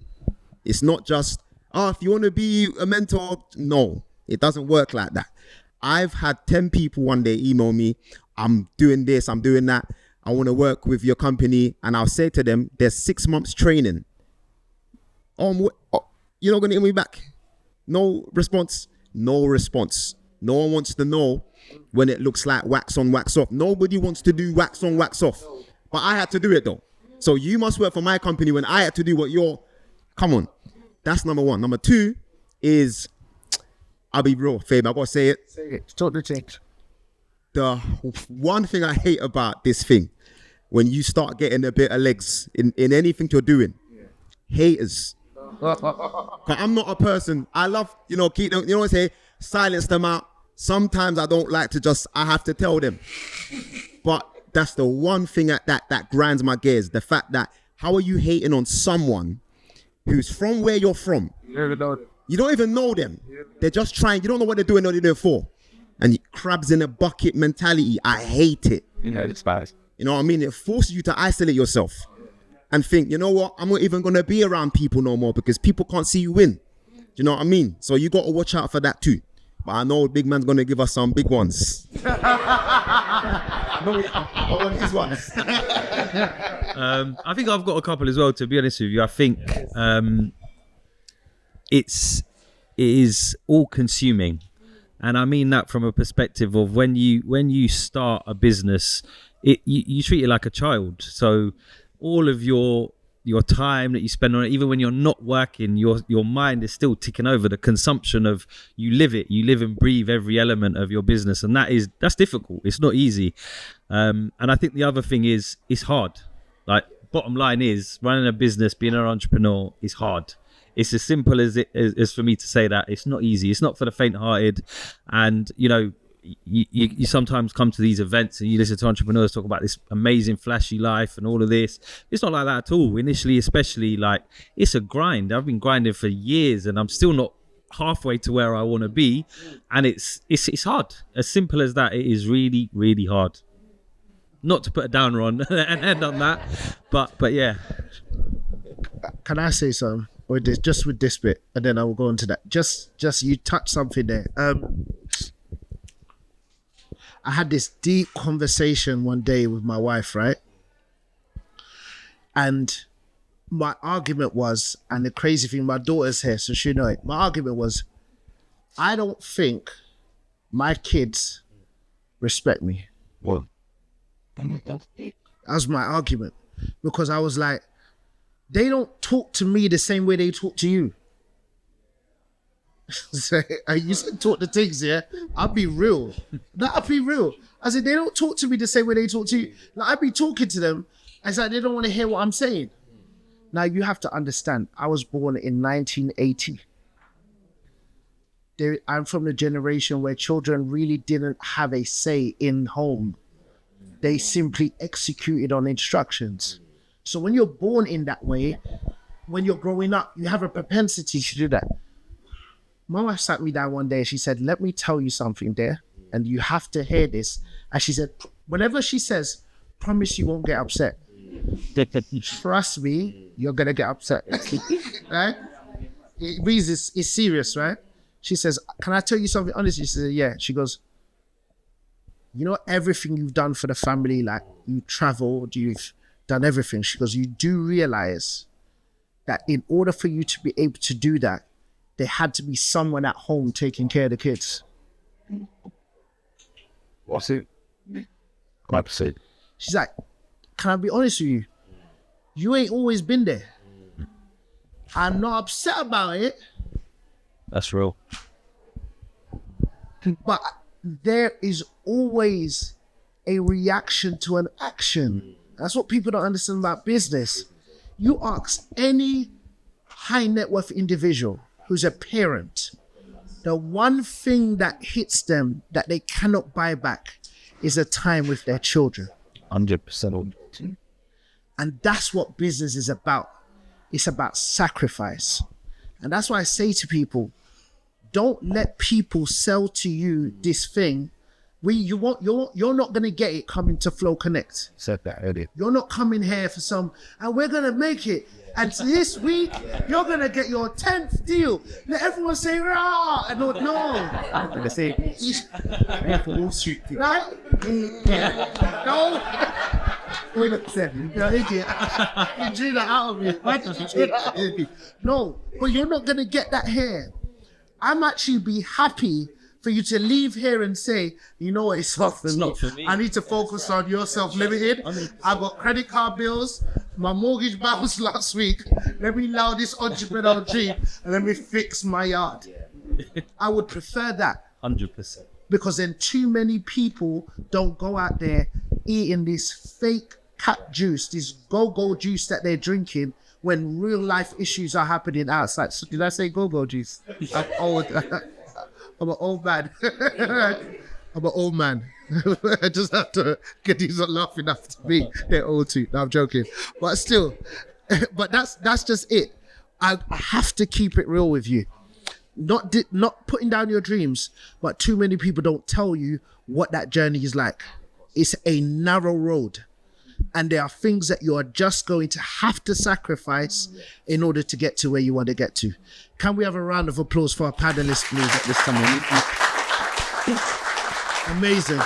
It's not just, if you want to be a mentor, no, it doesn't work like that. I've had 10 people one day email me, I'm doing this, I'm doing that, I want to work with your company, and I'll say to them, there's 6 months training. You're not going to get me back. No response. No response. No one wants to know when it looks like wax on, wax off. Nobody wants to do wax on, wax off. But I had to do it though. So you must work for my company when I had to do what come on. That's number 1. Number 2 is, I'll be real, Fabe, I gotta say it. Say it. Talk the change. The one thing I hate about this thing, when you start getting a bit of legs in anything you're doing, haters. I'm not a person. I love, keep them, what I say, silence them out. Sometimes I don't like to I have to tell them. But that's the one thing that grinds my gears. The fact that, how are you hating on someone who's from where you're from? You never know them. You don't even know them. They're just trying. You don't know what they're doing or they're doing for. And crabs in a bucket mentality. I hate it. It's bad. You know what I mean? It forces you to isolate yourself and think, you know what? I'm not even going to be around people no more because people can't see you win. Do you know what I mean? So you got to watch out for that too. But I know big man's gonna give us some big ones. These ones. I think I've got a couple as well, to be honest with you. I think it is all consuming. And I mean that from a perspective of when you start a business, you treat it like a child. So all of your time that you spend on it, even when you're not working, your mind is still ticking over. The consumption of, you live and breathe every element of your business, and that's difficult. It's not easy. And I think the other thing is, it's hard. Like, bottom line is, running a business, being an entrepreneur is hard. It's as simple as it is for me to say that. It's not easy. It's not for the faint-hearted. And you sometimes come to these events and you listen to entrepreneurs talk about this amazing flashy life and all of this. It's not like that at all. Initially, especially, like, it's a grind. I've been grinding for years and I'm still not halfway to where I want to be, and it's hard. As simple as that. It is really, really hard. Not to put a downer on and end on that, but yeah. Can I say something? Or just with this bit, and then I will go on to that. Just you touched something there. I had this deep conversation one day with my wife, right? And my argument was, and the crazy thing, my daughter's here, so she know it. My argument was, I don't think my kids respect me. Well, That was my argument, because I was like, they don't talk to me the same way they talk to you. So, you said talk the things, yeah? I'll be real. I'll be real. I said, they don't talk to me the same way they talk to you. Like, I'd be talking to them, I said, they don't want to hear what I'm saying. Now, you have to understand, I was born in 1980. I'm from the generation where children really didn't have a say in home. They simply executed on instructions. So when you're born in that way, when you're growing up, you have a propensity to do that. My wife sat me down one day and she said, let me tell you something there, and you have to hear this. And she said, whenever she says, promise you won't get upset. Trust me, you're going to get upset. Right? It means it's serious, right? She says, can I tell you something honestly? She said, yeah. She goes, you know, everything you've done for the family, like you traveled, you've done everything. She goes, you do realize that in order for you to be able to do that, there had to be someone at home taking care of the kids. what's it? 5%. She's like, can I be honest with you? You ain't always been there. I'm not upset about it, That's real. but there is always a reaction to an action. That's what people don't understand about business. You ask any high net worth individual who's a parent, the one thing that hits them that they cannot buy back is a time with their children. 100%. And that's what business is about. It's about sacrifice. And that's why I say to people, don't let people sell to you this thing. You're not going to get it coming to FlowConnect. Said that earlier. You're not coming here for some, and we're going to make it. And this week, you're going to get your 10th deal. Let everyone say, rah! And no. I'm going to say, Wall Street. Right? No. Wait a second. You're an idiot. You drew that out of me. Why did you drew that out of me? No, but you're not going to get that here. I'm actually be happy for you to leave here and say, you know what, it's not for me. I need to focus on yourself limited. I've got credit card bills. My mortgage bounced last week. Let me allow this entrepreneur dream and let me fix my yard. I would prefer that. 100%. Because then too many people don't go out there eating this fake cat juice, this go-go juice that they're drinking when real life issues are happening outside. So did I say go-go juice? I'm old. I'm an old man. I'm an old man. I just have to get these not laughing after me. They're old too. No, I'm joking. But still, but that's just it. I have to keep it real with you. Not putting down your dreams, but too many people don't tell you what that journey is like. It's a narrow road. And there are things that you are just going to have to sacrifice in order to get to where you want to get to. Can we have a round of applause for our panelists, please, at this time? Amazing.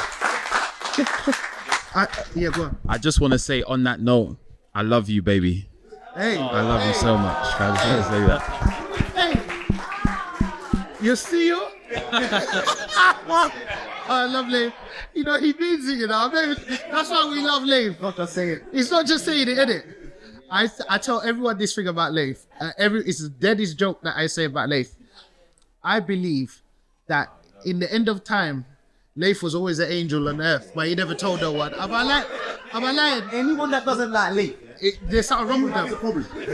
Yeah, go on. I just want to say on that note, I love you, baby. Hey, I love you so much. I just want to say that. you see you? Oh, lovely. You know, he means it, you know. That's why we love Leif. Not just saying it. He's not just saying it, innit? I tell everyone this thing about Leif. It's the deadest joke that I say about Leif. I believe that in the end of time, Leif was always an angel on earth, but he never told no one. Am I lying? Anyone that doesn't like Leif, There's something wrong with them.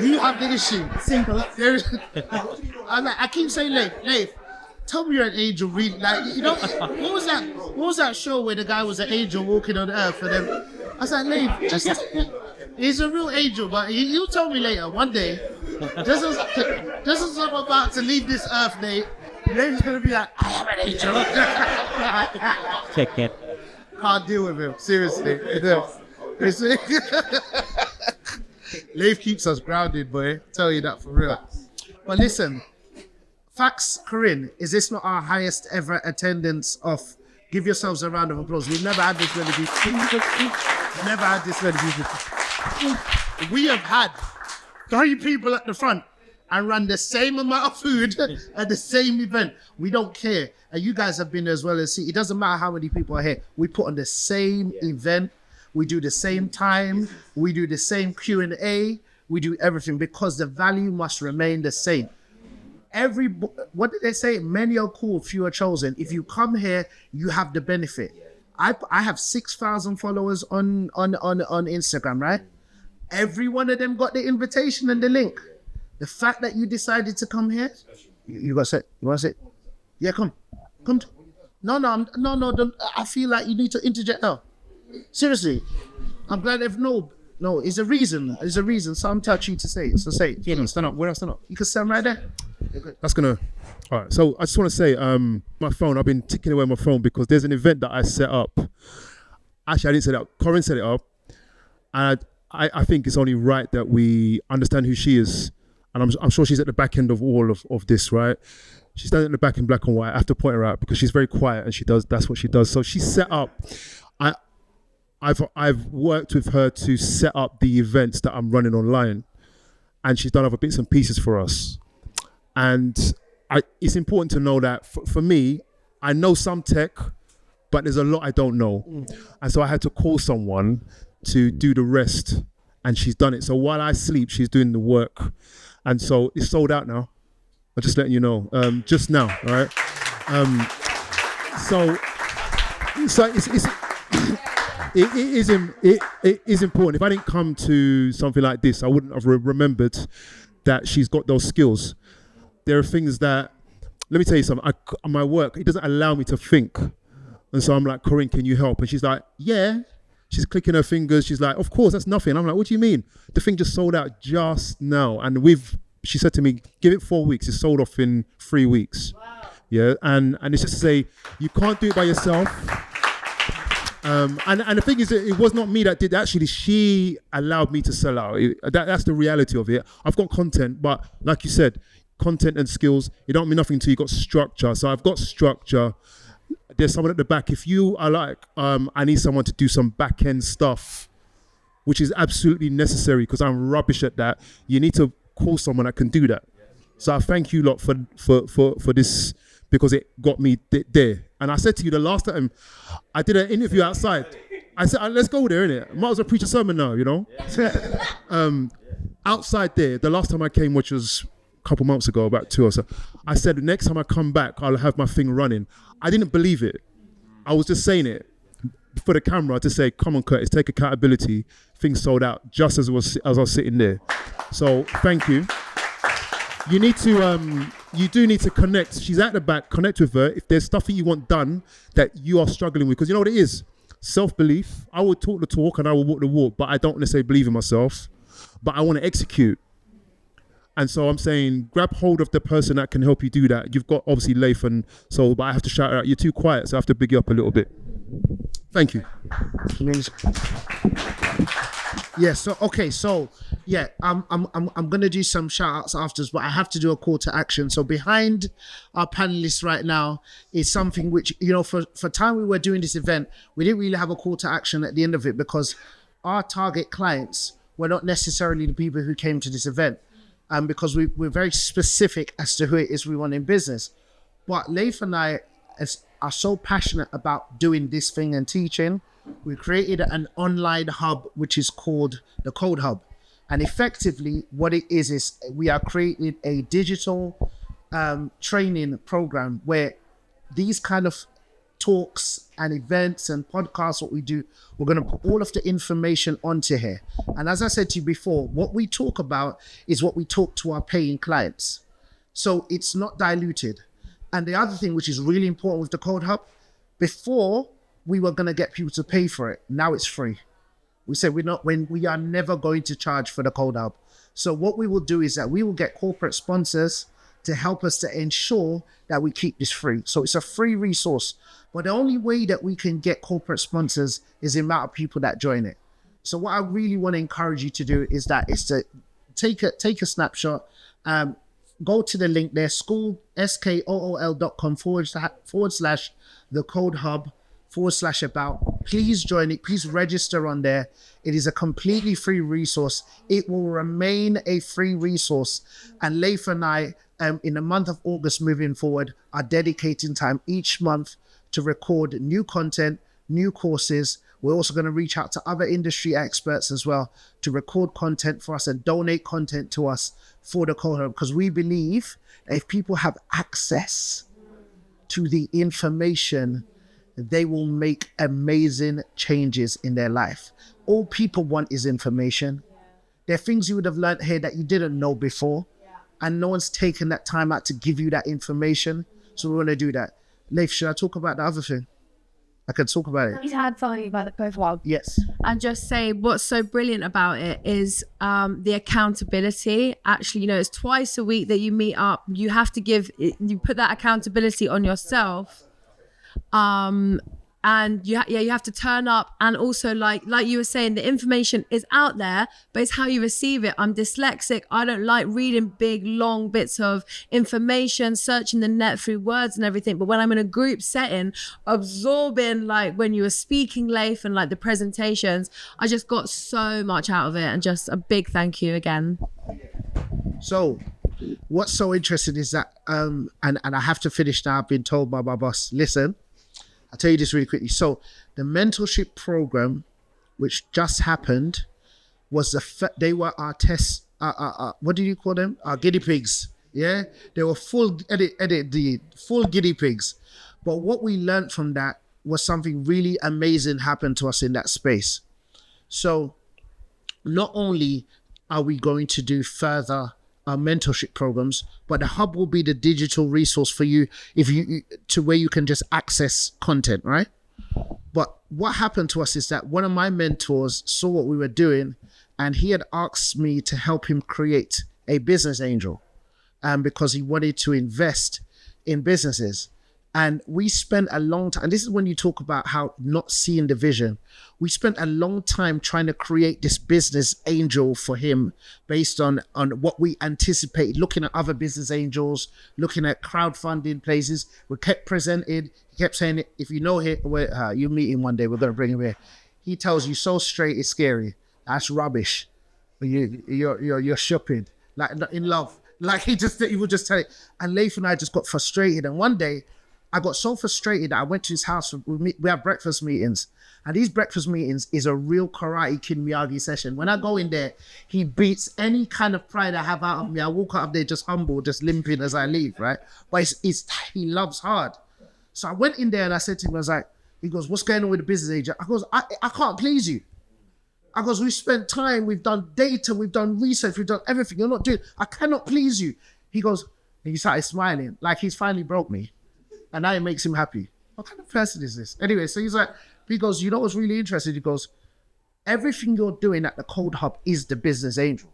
You have the issue. simple. I keep saying, Leif, tell me you're an angel. Really, like, you know, what was that show where the guy was an angel walking on earth, and then I was like, Leif, he's a real angel, but he'll tell me later one day. This is I'm about to leave this earth, Leif. Leif's gonna be like, I am an angel. Check it. Can't deal with him, seriously. Leif keeps us grounded, boy. Tell you that for real. But listen, facts, Corinne, is this not our highest ever attendance of? Give yourselves a round of applause. We've never had this many people. Never had this many people. We have had 3 people at the front and run the same amount of food at the same event. We don't care. And you guys have been there as well as see. It doesn't matter how many people are here. We put on the same event. We do the same time. We do the same Q&A. We do everything because the value must remain the same. What did they say? Many are called, few are chosen. If you come here, you have the benefit. I have 6,000 followers on Instagram, right? Every one of them got the invitation and the link. The fact that you decided to come here, you got to say, you want to say, yeah, come. No, don't, I feel like you need to interject now. Seriously, I'm glad they've no, it's a reason. There's a reason. So I'm touchy to say it. So say it. Yeah, stand up. Where else stand up? You can stand right there. That's gonna. All right. So I just want to say, my phone. I've been ticking away my phone because there's an event that I set up. Actually, I didn't set it up. Corinne set it up, and I think it's only right that we understand who she is, and I'm sure she's at the back end of all of this, right? She's standing at the back in black and white. I have to point her out because she's very quiet and that's what she does. So she set up. I've worked with her to set up the events that I'm running online, and she's done other bits and pieces for us. And it's important to know that for me, I know some tech, but there's a lot I don't know. And so I had to call someone to do the rest, and she's done it. So while I sleep, she's doing the work. And so it's sold out now. I'm just letting you know, just now, all right? So it is important. If I didn't come to something like this, I wouldn't have remembered that she's got those skills. There are things that, let me tell you something, my work, it doesn't allow me to think. And so I'm like, Corinne, can you help? And she's like, yeah. She's clicking her fingers. She's like, of course, that's nothing. I'm like, what do you mean? The thing just sold out just now. And she said to me, give it 4 weeks. It's sold off in 3 weeks. Wow. Yeah, and it's just to say, you can't do it by yourself. And the thing is, it was not me that did. Actually, she allowed me to sell out. That's the reality of it. I've got content, but like you said, content and skills, it don't mean nothing until you got structure. So I've got structure. There's someone at the back. If you are like, I need someone to do some back end stuff, which is absolutely necessary because I'm rubbish at that. You need to call someone that can do that. So I thank you lot for this because it got me there. And I said to you the last time I did an interview outside, I said, let's go there, innit? Might as well preach a sermon now, you know? Outside there, the last time I came, which was a couple months ago, about 2 or so, I said, the next time I come back, I'll have my thing running. I didn't believe it. I was just saying it for the camera to say, come on, Curtis, take accountability. Things sold out just as I was sitting there. So thank you. You need to, you do need to connect. She's at the back, connect with her. If there's stuff that you want done that you are struggling with, because you know what it is? Self-belief. I will talk the talk and I will walk the walk, but I don't necessarily believe in myself, but I want to execute. And so I'm saying, grab hold of the person that can help you do that. You've got obviously Leif and so, but I have to shout out, you're too quiet, so I have to big you up a little bit. Thank you. Yeah, so okay, so yeah, I'm gonna do some shout outs afterwards, but I have to do a call to action. So behind our panelists right now is something which, you know, for time we were doing this event, we didn't really have a call to action at the end of it because our target clients were not necessarily the people who came to this event. Because we're very specific as to who it is we want in business. But Leif and I are so passionate about doing this thing and teaching. We created an online hub, which is called the Code Hub. And effectively, what it is we are creating a digital training program where these kind of talks and events and podcasts, what we do, we're going to put all of the information onto here. And as I said to you before, what we talk about is what we talk to our paying clients. So it's not diluted. And the other thing, which is really important with the Code Hub, before we were going to get people to pay for it. Now it's free. We said we are never going to charge for the Code Hub. So what we will do is that we will get corporate sponsors to help us to ensure that we keep this free. So it's a free resource. But the only way that we can get corporate sponsors is the amount of people that join it. So what I really want to encourage you to do is to take a snapshot, go to the link there, skool.com/the Code Hub /about. Please join it. Please register on there. It is a completely free resource. It will remain a free resource. And Leif and I, in the month of August moving forward, are dedicating time each month to record new content, new courses. We're also going to reach out to other industry experts as well to record content for us and donate content to us for the Code Hub, because we believe that if people have access to the information, they will make amazing changes in their life. All people want is information. There are things you would have learned here that you didn't know before, and no one's taken that time out to give you that information. So we want to do that. Leif, should I talk about the other thing? I can talk about it. He's had something about the Code Hub. Yes. And just say what's so brilliant about it is the accountability. Actually, you know, it's twice a week that you meet up. You have to you put that accountability on yourself. And you have to turn up, and also like you were saying, the information is out there, but it's how you receive it. I'm dyslexic. I don't like reading big long bits of information, searching the net through words and everything. But when I'm in a group setting, absorbing, like when you were speaking, Leif, and like the presentations, I just got so much out of it. And just a big thank you again. So what's so interesting is that and I have to finish now. I've been told by my boss, listen, I'll tell you this really quickly. So the mentorship program, which just happened, was they were our test. What do you call them? Our guinea pigs. Yeah, they were full guinea pigs. But what we learned from that was something really amazing happened to us in that space. So not only are we going to do further mentorship programs, but the hub will be the digital resource for you to where you can just access content, right? But what happened to us is that one of my mentors saw what we were doing, and he had asked me to help him create a business angel, because he wanted to invest in businesses. And we spent a long time, and this is when you talk about how not seeing the vision. We spent a long time trying to create this business angel for him based on what we anticipated, looking at other business angels, looking at crowdfunding places. We kept presenting, he kept saying, if you know him, you meet him one day, we're going to bring him here. He tells you so straight, it's scary. That's rubbish. You're shopping, like in love. Like he would just tell it. And Leif and I just got frustrated. And one day, I got so frustrated that I went to his house. We have breakfast meetings, and these breakfast meetings is a real Karate Kid Miyagi session. When I go in there, he beats any kind of pride I have out of me. I walk out of there just humble, just limping as I leave, right? But he loves hard. So I went in there and I said to him, he goes, what's going on with the business agent? I goes, I can't please you. I goes, we spent time, we've done data, we've done research, we've done everything. You're not doing, I cannot please you. He goes, and he started smiling like he's finally broke me. And now it makes him happy. What kind of person is this? Anyway, so he goes, you know what's really interesting? He goes, everything you're doing at the Code Hub is the business angel.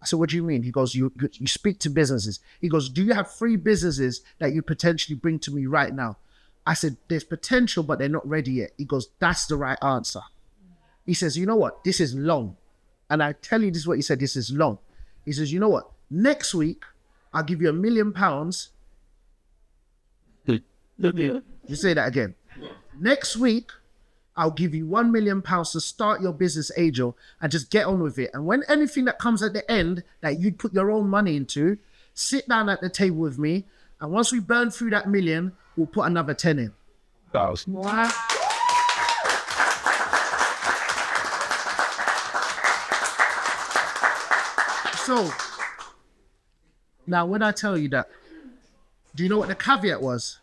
I said, what do you mean? He goes, you speak to businesses. He goes, do you have 3 businesses that you potentially bring to me right now? I said, there's potential, but they're not ready yet. He goes, that's the right answer. He says, you know what? This is long. And I tell you, this is what he said. This is long. He says, you know what? Next week, I'll give you £1 million. You say that again. Next week, I'll give you £1 million to start your business, Angel, and just get on with it. And when anything that comes at the end that you put your own money into, sit down at the table with me. And once we burn through that $1 million, we'll put another 10 in. Wow. So, now when I tell you that, do you know what the caveat was?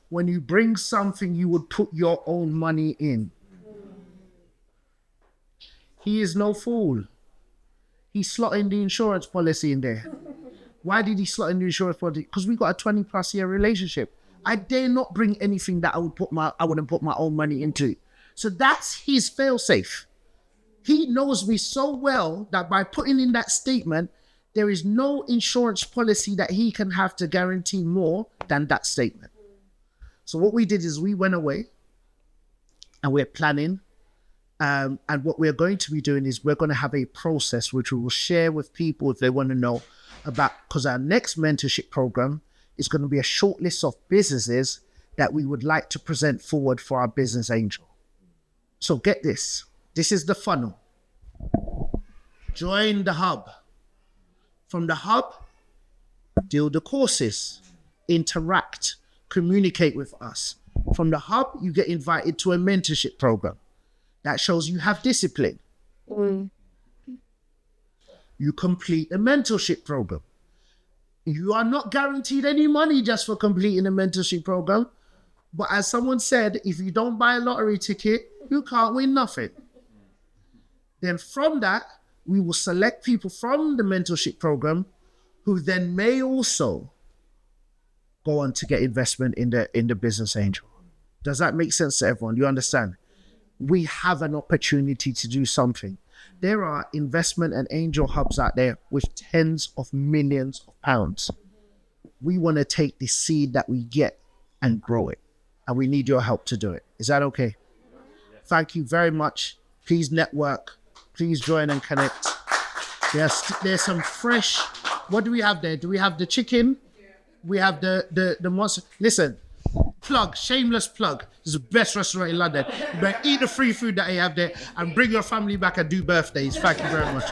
When you bring something, you would put your own money in. He is no fool. He slotted the insurance policy in there. Why did he slot in the insurance policy? Because we got a 20+ year relationship. I dare not bring anything that I wouldn't put my own money into. So that's his fail-safe. He knows me so well that by putting in that statement, there is no insurance policy that he can have to guarantee more than that statement. So what we did is we went away and we're planning. And what we're going to be doing is we're going to have a process which we will share with people if they want to know about, because our next mentorship program is going to be a short list of businesses that we would like to present forward for our business angel. So get this. This is the funnel. Join the hub. From the hub, do the courses, interact, communicate with us. From the hub, you get invited to a mentorship program that shows you have discipline. You complete a mentorship program. You are not guaranteed any money just for completing a mentorship program. But as someone said, if you don't buy a lottery ticket, you can't win nothing. Then from that, we will select people from the mentorship program who then may also go on to get investment in the business angel. Does that make sense to everyone? You understand? We have an opportunity to do something. There are investment and angel hubs out there with tens of millions of pounds. We want to take the seed that we get and grow it. And we need your help to do it. Is that okay? Thank you very much. Please network. Please join and connect. There's some fresh, what do we have there? Do we have the chicken? We have the monster. Listen, plug, shameless plug. This is the best restaurant in London. You better eat the free food that you have there and bring your family back and do birthdays. Thank you very much.